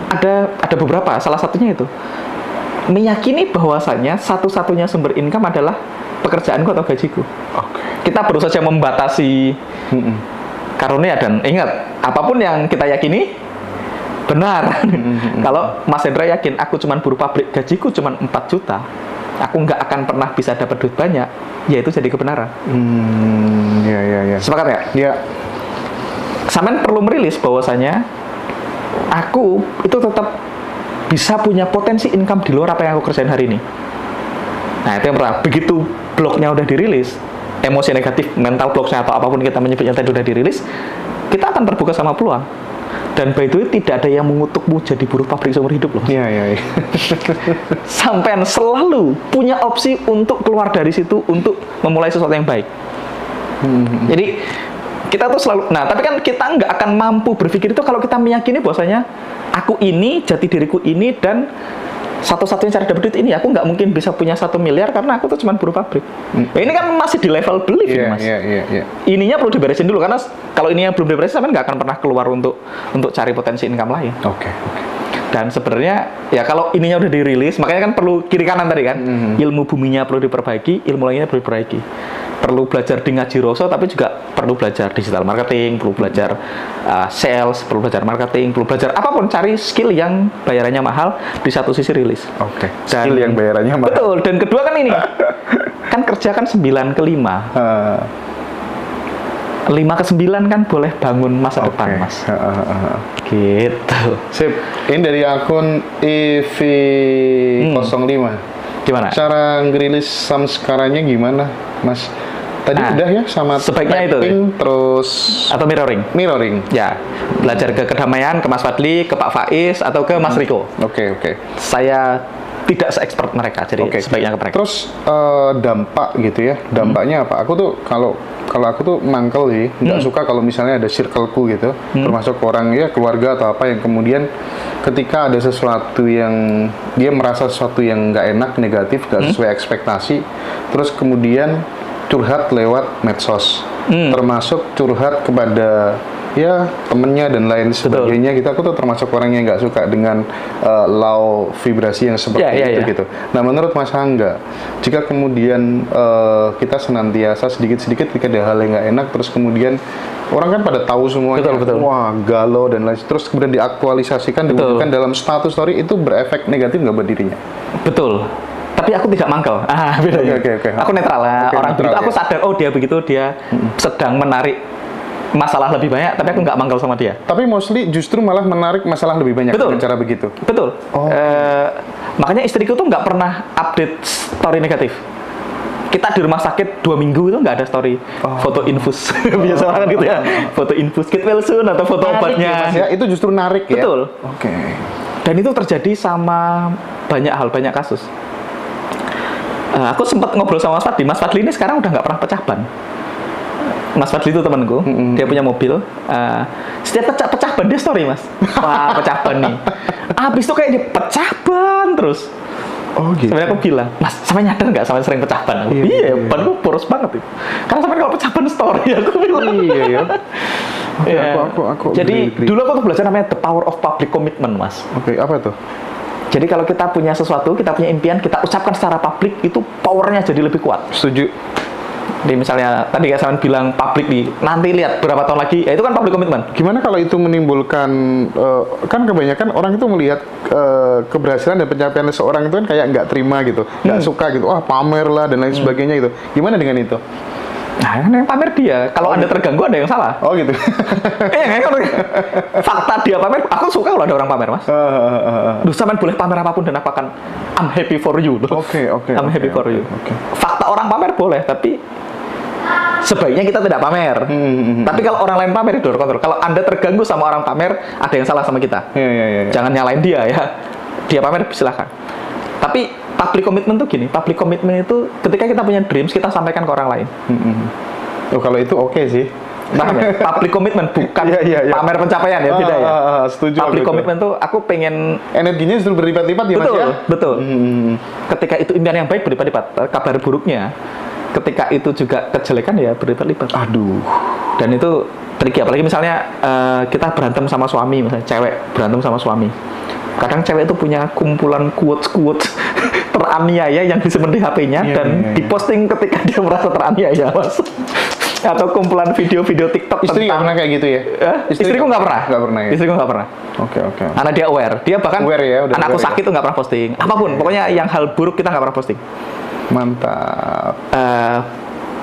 A: ada beberapa, salah satunya itu meyakini bahwasanya satu-satunya sumber income adalah pekerjaanku atau gajiku. Kita baru saja membatasi karunia, dan ingat, apapun yang kita yakini benar. Kalau Mas Hendra yakin aku cuma buruh pabrik, gajiku cuma 4 juta, aku nggak akan pernah bisa dapat duit banyak, ya itu jadi kebenaran.
B: Iya.
A: Sepakat nggak?
B: Iya.
A: Sampean perlu merilis bahwasanya aku itu tetap bisa punya potensi income di luar apa yang aku kerjain hari ini. Nah, itu yang pertama. Begitu blognya udah dirilis, emosi negatif, mental blocknya atau apapun kita menyebutnya tadi udah dirilis, kita akan terbuka sama peluang. Dan by the way, tidak ada yang mengutukmu jadi buruh pabrik seumur hidup loh.
B: Iya.
A: Sampean selalu punya opsi untuk keluar dari situ, untuk memulai sesuatu yang baik. Jadi kita tuh selalu, nah tapi kan kita nggak akan mampu berpikir itu kalau kita meyakini bahwasanya aku ini, jati diriku ini, dan satu-satunya cara dapat duit ini, aku nggak mungkin bisa punya 1 miliar karena aku tuh cuma buruh pabrik. Nah, ini kan masih di level belief, Mas.
B: Iya.
A: Ininya perlu diberesin dulu, karena kalau ininya belum diberesin, sampai nggak akan pernah keluar untuk cari potensi income lain.
B: Oke.
A: Dan sebenarnya ya kalau ininya udah dirilis, makanya kan perlu kiri kanan tadi kan. Ilmu buminya perlu diperbaiki, ilmu lainnya perlu diperbaiki. Perlu belajar di ngaji roso, tapi juga perlu belajar digital marketing, perlu belajar sales, perlu belajar marketing, perlu belajar apapun, cari skill yang bayarannya mahal, di satu sisi rilis.
B: Oke. Skill yang bayarannya mahal.
A: Betul. Dan kedua kan ini, kan kerja kan 9 ke 5. 5 ke 9 kan boleh bangun masa depan, Mas. Gitu.
B: Sip. Ini dari akun EV05.
A: Gimana?
B: Cara ngerilis samskaranya gimana, Mas? Tadi udah ya sama
A: sebaiknya
B: typing,
A: itu
B: terus
A: atau mirroring. Ya, belajar ke kedamaian, ke Mas Fadli, ke Pak Faiz, atau ke Mas Riko.
B: Oke.
A: Saya tidak se-expert mereka, jadi sebaiknya ke mereka.
B: Terus dampak gitu ya, dampaknya apa? Aku tuh kalau aku tuh mangkel sih, nggak suka kalau misalnya ada circleku gitu, termasuk orang ya keluarga atau apa yang kemudian ketika ada sesuatu yang dia merasa sesuatu yang nggak enak, negatif, nggak sesuai ekspektasi, terus kemudian curhat lewat medsos, termasuk curhat kepada ya temennya dan lain sebagainya gitu. Aku tuh termasuk orang yang nggak suka dengan low vibrasi yang seperti itu gitu. Nah menurut Mas Angga, jika kemudian kita senantiasa sedikit-sedikit ketika ada hal yang nggak enak, terus kemudian orang kan pada tahu semuanya, wah galau dan lain, terus kemudian diaktualisasikan, diwujudkan dalam status story, itu berefek negatif nggak buat dirinya?
A: Betul. Tapi aku tidak mangkel. Bedanya.
B: Okay.
A: Aku netral lah. Orang begitu, aku sadar, oh dia begitu, dia sedang menarik masalah lebih banyak, tapi aku nggak mangkel sama dia.
B: Tapi mostly justru malah menarik masalah lebih banyak dengan cara begitu? Betul.
A: Makanya istriku tuh nggak pernah update story negatif. Kita di rumah sakit 2 minggu itu nggak ada story foto infus. Biasa orang gitu ya, foto infus get well soon atau foto obatnya
B: ya, itu justru narik ya.
A: Betul. Dan itu terjadi sama banyak hal, banyak kasus. Aku sempat ngobrol sama Mas Fadli ini sekarang udah nggak pernah pecah ban. Mas Fadli itu temanku, dia punya mobil. Setiap pecah ban dia story, Mas. Wah, pecah ban nih. Abis itu kayak dia pecah ban terus.
B: Oh gitu.
A: Sebenarnya aku bilang, Mas, sampai nyadar nggak sampai sering pecah ban? Iya, ban gue boros banget itu. Karena sampai kalau pecah ban story, aku bilang. Aku jadi dulu aku tuh belajar namanya the power of public commitment, Mas.
B: Apa itu?
A: Jadi kalau kita punya sesuatu, kita punya impian, kita ucapkan secara publik, itu powernya jadi lebih kuat.
B: Setuju.
A: Jadi misalnya tadi kayak saya bilang publik nanti lihat berapa tahun lagi, ya itu kan public commitment.
B: Gimana kalau itu menimbulkan kan kebanyakan orang itu melihat keberhasilan dan pencapaian seseorang itu kan kayak nggak terima gitu, nggak suka gitu, pamer lah dan lain sebagainya gitu. Gimana dengan itu?
A: Nah, yang pamer dia. Kalau Anda terganggu, ada yang salah.
B: Oh gitu.
A: Kalau fakta dia pamer, aku suka kalau ada orang pamer, Mas. Duh, sampean boleh pamer apapun dan aku akan I'm happy for you.
B: Oke.
A: I'm happy for you. Fakta orang pamer boleh, tapi sebaiknya kita tidak pamer. Tapi kalau orang lain pamer itu kontrol. Kalau Anda terganggu sama orang pamer, ada yang salah sama kita. Jangan nyalain dia ya. Dia pamer silakan. Tapi public commitment tuh gini, public commitment itu ketika kita punya dreams, kita sampaikan ke orang lain.
B: Kalau itu oke sih.
A: Paham ya? Public commitment bukan pamer pencapaian ya, beda ya.
B: Setuju.
A: Public commitment tuh aku pengen
B: energinya justru berlipat-lipat ya, Mas ya.
A: Betul. Ketika itu impian yang baik berlipat-lipat, kabar buruknya ketika itu juga kejelekan ya berlipat-lipat.
B: Aduh.
A: Dan itu tricky, apalagi misalnya kita berantem sama suami, misalnya cewek berantem sama suami. Kadang cewek itu punya kumpulan quotes-quotes teraniaya yang disimpan di HP-nya dan diposting ketika dia merasa teraniaya, Mas. Atau kumpulan video-video TikTok.
B: Istri nggak pernah kayak gitu ya?
A: Istriku nggak pernah.
B: Ya?
A: Istriku nggak pernah.
B: Oke.
A: Karena dia aware. Dia bahkan
B: aware ya,
A: anakku sakit tuh nggak pernah posting. Apapun, pokoknya yang hal buruk kita nggak pernah posting.
B: Mantap.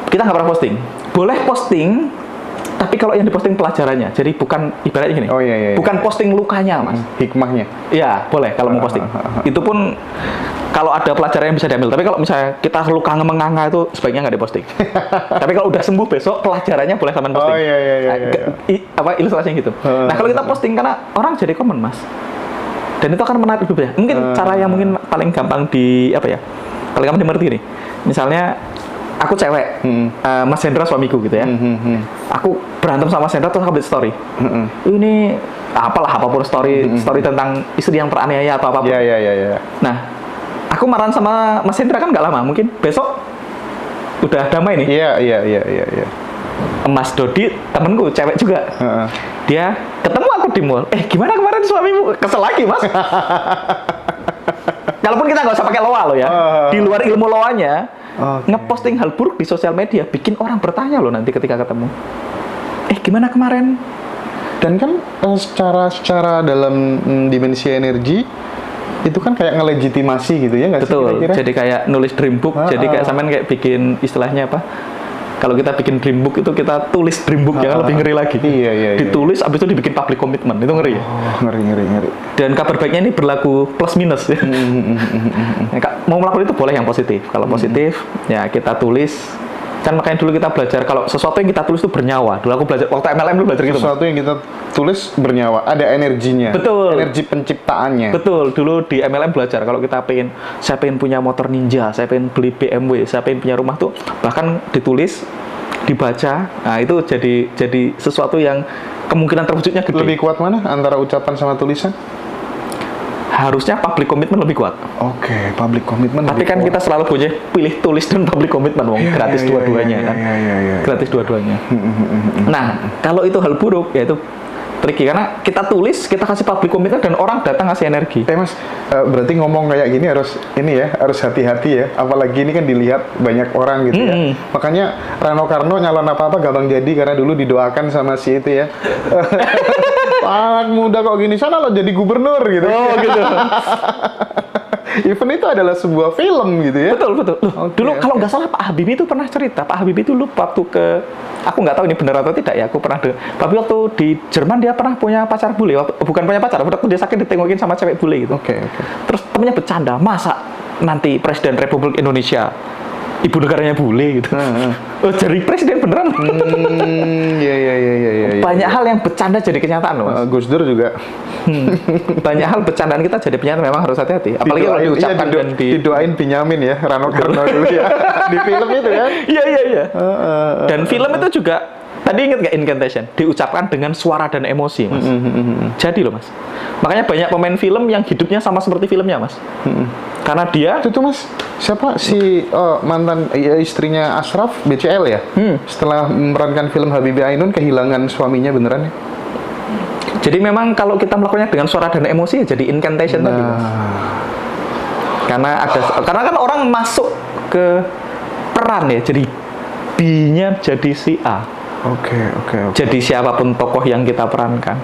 A: Kita nggak pernah posting. Boleh posting, tapi kalau yang diposting pelajarannya, jadi bukan ibaratnya gini. Bukan posting lukanya, Mas.
B: Hikmahnya.
A: Iya, boleh kalau mau posting. Itu pun kalau ada pelajaran yang bisa diambil. Tapi kalau misalnya kita luka menganga itu sebaiknya nggak diposting. Tapi kalau udah sembuh besok pelajarannya boleh teman posting. Ilustrasinya gitu. Nah kalau kita posting karena orang jadi komen, Mas. Dan itu akan menarik lebih banyak. Mungkin cara yang mungkin paling gampang paling gampang dimengerti nih. Misalnya aku cewek, Mas Hendra suamiku gitu ya. Aku berantem sama Mas Hendra terus aku update story. Ini apapun story tentang istri yang teraniaya atau apapun. Nah, aku marahan sama Mas Hendra kan nggak lama, mungkin besok udah damai nih.
B: Iya.
A: Mas Dodi temenku cewek juga. Dia ketemu aku di mall. Gimana kemarin suamimu? Kesel lagi, Mas. Kalaupun kita nggak usah pakai loa loh ya. Di luar ilmu loanya, ngeposting hal buruk di sosial media bikin orang bertanya loh nanti ketika ketemu. Gimana kemarin?
B: Dan kan secara dalam dimensi energi itu kan kayak ngelegitimasi gitu ya nggak sih?
A: Betul. Jadi kayak nulis dream book. Jadi kayak sampean kayak bikin istilahnya apa? Kalau kita bikin dream book itu kita tulis dream book ya, lebih ngeri lagi.
B: Iya.
A: Ditulis, abis itu dibikin public commitment, itu ngeri ya.
B: Ngeri.
A: Dan kabar baiknya ini berlaku plus minus ya. Mau melakukan itu boleh yang positif. Kalau positif, ya kita tulis. Kan makanya dulu kita belajar kalau sesuatu yang kita tulis itu bernyawa. Dulu aku belajar waktu MLM dulu belajar gitu.
B: Sesuatu yang kita tulis bernyawa, ada energinya.
A: Betul.
B: Energi penciptaannya.
A: Betul. Dulu di MLM belajar kalau saya pengen punya motor Ninja, saya pengen beli BMW, saya pengen punya rumah tuh bahkan ditulis, dibaca. Nah, itu jadi sesuatu yang kemungkinan terwujudnya gede.
B: Lebih kuat mana antara ucapan sama tulisan?
A: harusnya public commitment lebih kuat.
B: Oke, public commitment.
A: Tapi kan kita selalu punya pilih tulis dan public commitment, gratis dua-duanya kan. Gratis dua-duanya. Nah, kalau itu hal buruk, ya itu tricky karena kita tulis, kita kasih public commitment dan orang datang ngasih energi.
B: Mas, berarti ngomong kayak gini harus hati-hati ya. Apalagi ini kan dilihat banyak orang gitu ya. Makanya Rano Karno nyalon apa-apa gampang jadi karena dulu didoakan sama si itu ya. Anak muda kok gini, sana lo jadi gubernur gitu.
A: Oh gitu.
B: Event itu adalah sebuah film gitu ya.
A: Betul. Dulu kalau nggak salah Pak Habibie itu pernah cerita. Pak Habibie itu waktu aku nggak tahu ini benar atau tidak ya. Aku pernah tapi waktu di Jerman dia pernah punya pacar bule. Bukan punya pacar, waktu dia sakit ditengokin sama cewek bule gitu.
B: Oke.
A: Terus temennya bercanda, masa nanti Presiden Republik Indonesia ibu negaranya bule gitu. Oh, jadi presiden beneran.
B: Iya.
A: Banyak hal yang bercanda jadi kenyataan loh.
B: Gus Dur juga.
A: Banyak hal bercandaan kita jadi kenyataan, memang harus hati-hati. Apalagi kalau diucapkan dan
B: didoain Benyamin ya, Rano Karno dulu ya. Di film itu kan.
A: Iya. Dan film itu juga tadi ingat nggak incantation? Diucapkan dengan suara dan emosi, Mas. Jadi loh, Mas. Makanya banyak pemain film yang hidupnya sama seperti filmnya, Mas. Karena dia
B: itu Mas, siapa si mantan istrinya Ashraf BCL ya? Setelah memerankan film Habibie Ainun kehilangan suaminya beneran ya?
A: Jadi memang kalau kita melakukannya dengan suara dan emosi jadi incantation tadi, Mas. Karena kan orang masuk ke peran ya, jadi B-nya jadi si A.
B: Oke.
A: Jadi siapapun tokoh yang kita perankan.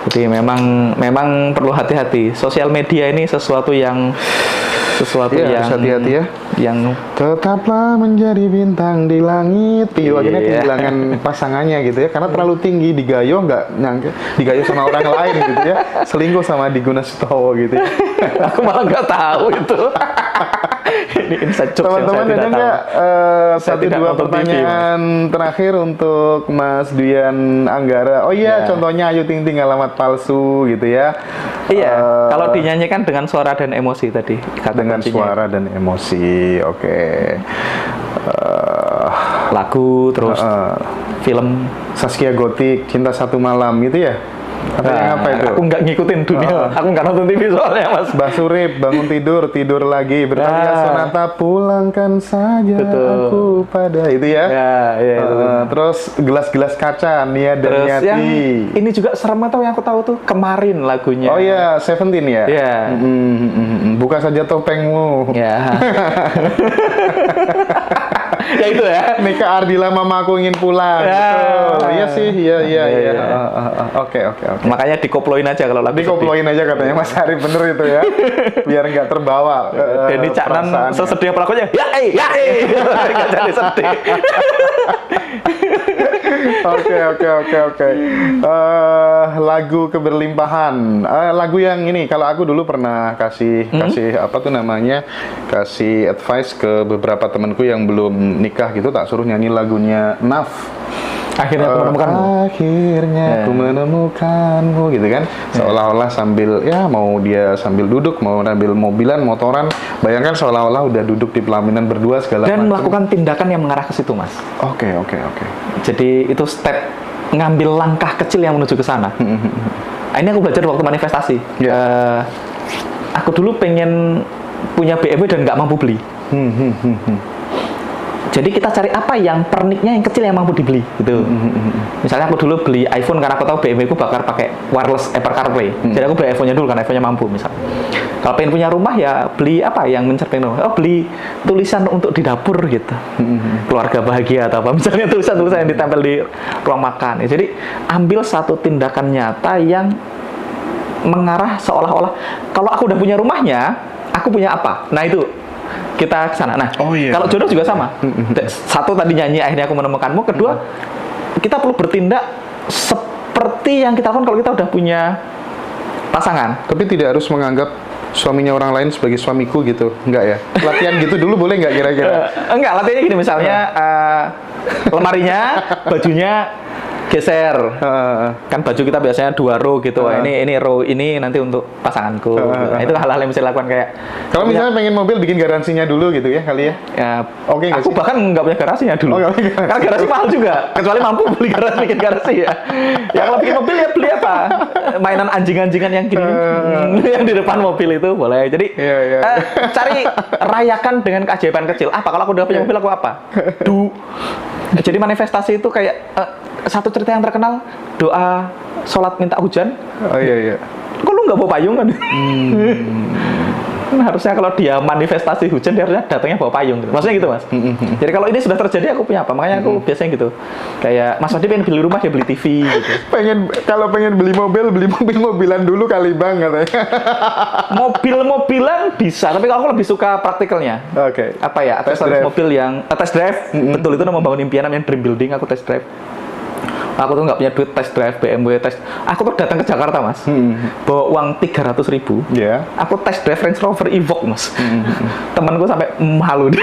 A: Jadi memang perlu hati-hati. Sosial media ini sesuatu yang
B: yang hati-hati ya.
A: Yang
B: tetaplah menjadi bintang di langit. Akhirnya kehilangan pasangannya gitu ya, karena terlalu tinggi, digayo nggak nyangka, digayo sama orang lain gitu ya, selingkuh sama Diguna Sutowo gitu ya.
A: Aku malah nggak tahu itu. Ini inside joke yang
B: Teman-teman ada nggak satu dua pertanyaan terakhir untuk Mas Duyan Anggara? Oh iya, contohnya Ayu Ting Ting alamat palsu gitu ya.
A: Iya, kalau dinyanyikan dengan suara dan emosi tadi.
B: Dengan suara dan emosi, oke.
A: Lagu terus film
B: Saskia Gotik Cinta Satu Malam gitu ya. Apa itu?
A: Aku nggak ngikutin dunia, aku nggak nonton TV soalnya, Mas.
B: Mbah Surip, bangun tidur lagi, Bertanya Sonata, pulangkan saja aku pada itu ya. Terus gelas-gelas kaca, Nia dan
A: terus
B: Yati.
A: Yang ini juga serem atau yang aku tahu tuh kemarin lagunya.
B: Oh iya, Seventeen ya.
A: Iya.
B: Buka saja topengmu.
A: Ya. Ya itu ya.
B: Nika Ardila mamaku ingin pulang. Betul. Iya sih, iya. Oke.
A: Makanya dikoploin aja kalau lagu.
B: Dikoploin aja katanya Mas Ari, bener itu ya. Biar nggak terbawa.
A: Denny Caknan sesedih pelakunya. Nggak jadi sedih. Oke.
B: Lagu keberlimpahan. Lagu yang ini kalau aku dulu pernah kasih apa tuh namanya? Kasih advice ke beberapa temanku yang belum nikah gitu, tak suruh nyanyi lagunya Naf.
A: Akhirnya aku menemukanmu.
B: Aku menemukanmu gitu kan. Seolah-olah sambil mau dia sambil duduk, mau ambil mobilan, motoran, bayangkan seolah-olah udah duduk di pelaminan berdua segala
A: dan
B: macam.
A: Melakukan tindakan yang mengarah ke situ, Mas.
B: Oke.
A: Jadi itu step ngambil langkah kecil yang menuju ke sana. Ini aku belajar waktu manifestasi. Aku dulu pengen punya BMW dan nggak mampu beli. Jadi kita cari apa yang perniknya yang kecil yang mampu dibeli gitu. Misalnya aku dulu beli iPhone karena aku tahu BMW ku bakal pakai wireless Apple CarPlay. Jadi aku beli iPhone-nya dulu karena iPhone-nya mampu misal. Kalau pengen punya rumah ya beli apa yang mencermin rumah. Beli tulisan untuk di dapur gitu. Keluarga bahagia atau apa. Misalnya tulisan-tulisan yang ditempel di ruang makan. Jadi ambil satu tindakan nyata yang mengarah seolah-olah kalau aku udah punya rumahnya, aku punya apa? Nah itu kita ke sana. Nah, kalau jodoh juga sama. Satu tadi nyanyi akhirnya aku menemukanmu. Kedua, kita perlu bertindak seperti yang kita lakukan kalau kita udah punya pasangan.
B: Tapi tidak harus menganggap suaminya orang lain sebagai suamiku gitu, enggak ya? Latihan gitu dulu boleh nggak kira-kira?
A: Enggak, latihannya gini misalnya lemarinya, bajunya geser. Kan baju kita biasanya 2 row gitu. Ini row ini nanti untuk pasanganku. Nah, itu hal-hal yang bisa dilakukan kayak.
B: Kalau misalnya pengen mobil bikin garansinya dulu gitu ya kali ya.
A: Ya, oke. Aku bahkan nggak punya garasinya dulu. Karena garasi mahal juga. Kecuali mampu beli garasi, bikin garasi ya. Ya kalau bikin mobil ya beli apa? Mainan anjing-anjingan yang gini, yang di depan mobil itu boleh. Jadi cari rayakan dengan keajaiban kecil. Apa kalau aku udah punya mobil aku apa? Jadi manifestasi itu kayak satu cerita yang terkenal, doa sholat minta hujan.
B: Oh iya.
A: Kok lu nggak bawa payung kan? Harusnya kalau dia manifestasi hujan dia harusnya datangnya bawa payung gitu. Maksudnya gitu mas. Jadi kalau ini sudah terjadi aku punya apa? Makanya aku biasanya gitu. Kayak Mas Wadi pengen beli rumah dia beli TV gitu.
B: Kalau pengen beli mobil-mobilan dulu kali bang katanya.
A: Mobil-mobilan bisa, tapi kalau aku lebih suka praktikalnya.
B: Oke.
A: Apa ya? Test drive mobil yang test drive. Betul itu membangun impian namanya dream building. Aku test drive. Aku tuh nggak punya duit test drive BMW test. Aku tuh datang ke Jakarta mas, bawa uang 300.000. Aku test drive Range Rover Evoque mas. Temanku sampai malu deh.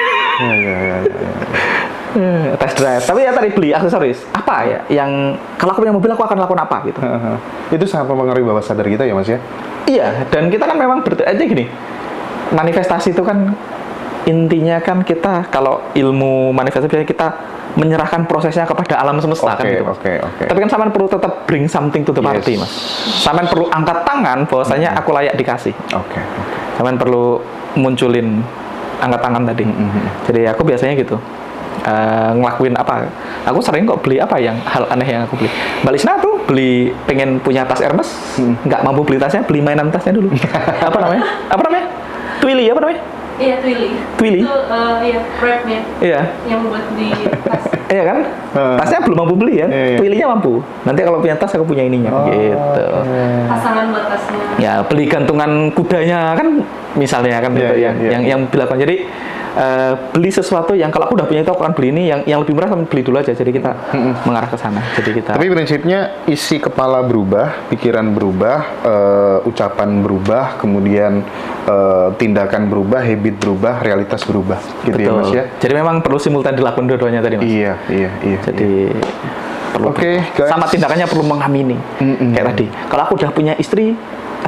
A: Test drive. Tapi ya tadi beli aksesoris. Apa ya? Yang kalau aku punya mobil aku akan lakukan apa gitu?
B: Itu sangat mempengaruhi bawah sadar kita ya mas ya.
A: Iya. Dan kita kan memang aja gini. Manifestasi itu kan intinya kan kita kalau ilmu manifestasi kita menyerahkan prosesnya kepada alam semesta kan gitu. Tapi kan sampean perlu tetap bring something to the party mas. Sampean perlu angkat tangan bahwasanya aku layak dikasih. Sampean perlu munculin angkat tangan tadi. Jadi aku biasanya gitu. Ngelakuin apa? Aku sering kok beli apa yang hal aneh yang aku beli. Mbak Lisna tuh beli pengen punya tas Hermes, nggak mampu beli tasnya, beli mainan tasnya dulu. Apa namanya? Twilly apa namanya?
C: Iya, Twilly. Itu wrapnya.
A: Iya.
C: Yang buat di tas.
A: Iya kan? Tasnya belum mampu beli ya. Twilly-nya mampu. Nanti kalau punya tas aku punya ininya. Gitu.
C: Pasangan buat tasnya.
A: Ya, beli gantungan kudanya kan misalnya kan gitu yang dilakukan. Jadi beli sesuatu yang kalau aku udah punya itu aku akan beli ini yang lebih murah kan beli dulu aja. Jadi kita mengarah ke sana. Jadi kita.
B: Tapi prinsipnya isi kepala berubah, pikiran berubah, ucapan berubah, kemudian tindakan berubah, habit berubah, realitas berubah. Gitu. Betul. Ya mas ya.
A: Jadi memang perlu simultan dilakukan dua-duanya tadi mas.
B: Iya.
A: Jadi perlu. Sama tindakannya perlu mengamini. Kayak tadi. Kalau aku udah punya istri,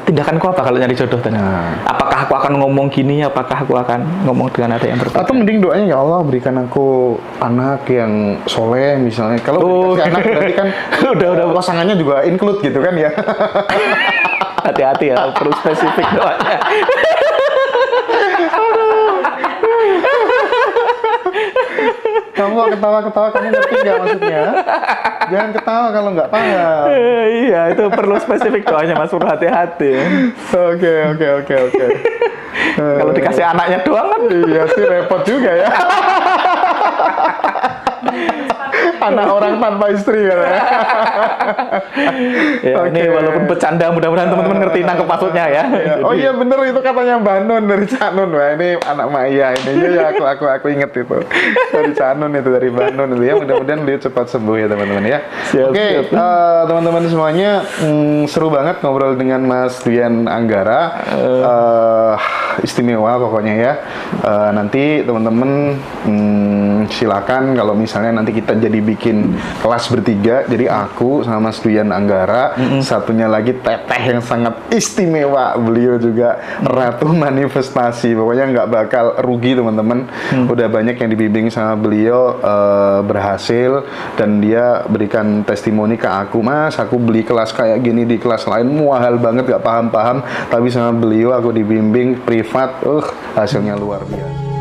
A: tindakanku apa kalau nyari jodoh tadi? Apakah aku akan ngomong gini? Apakah aku akan ngomong dengan ada yang berbeda?
B: Atau mending doanya ya Allah berikan aku anak yang soleh misalnya. Kalau dikasih anak berarti kan udah pasangannya juga include gitu kan ya.
A: Hati-hati ya, perlu spesifik doanya.
B: Kamu ketawa-ketawa, kamu ngerti nggak maksudnya? Jangan ketawa kalau nggak paham.
A: Iya, itu perlu spesifik doanya mas, perlu hati-hati.
B: Oke.
A: Kalau dikasih anaknya doang kan?
B: Iya sih repot juga ya. Anak orang tanpa istri kan ya.
A: Ini walaupun bercanda, mudah-mudahan teman-teman ngerti nangkep maksudnya ya.
B: Oh iya bener itu katanya Mbak Nun dari Cak Nun. Wah ini anak Maya ini ya aku inget itu dari Cak Nun itu dari Mbak Nun itu ya. Mudah-mudahan beliau cepat sembuh ya teman-teman ya. Oke, teman-teman semuanya seru banget ngobrol dengan Mas Duyan Anggara. Istimewa pokoknya ya. Nanti teman-teman silakan kalau misalnya nanti kita jadi bikin kelas bertiga, jadi aku sama Mas Duyan Anggara, satunya lagi teteh yang sangat istimewa, beliau juga ratu manifestasi, pokoknya nggak bakal rugi teman-teman. Udah banyak yang dibimbing sama beliau berhasil dan dia berikan testimoni ke aku, Mas aku beli kelas kayak gini di kelas lain mahal banget gak paham-paham, tapi sama beliau aku dibimbing privat, hasilnya luar biasa.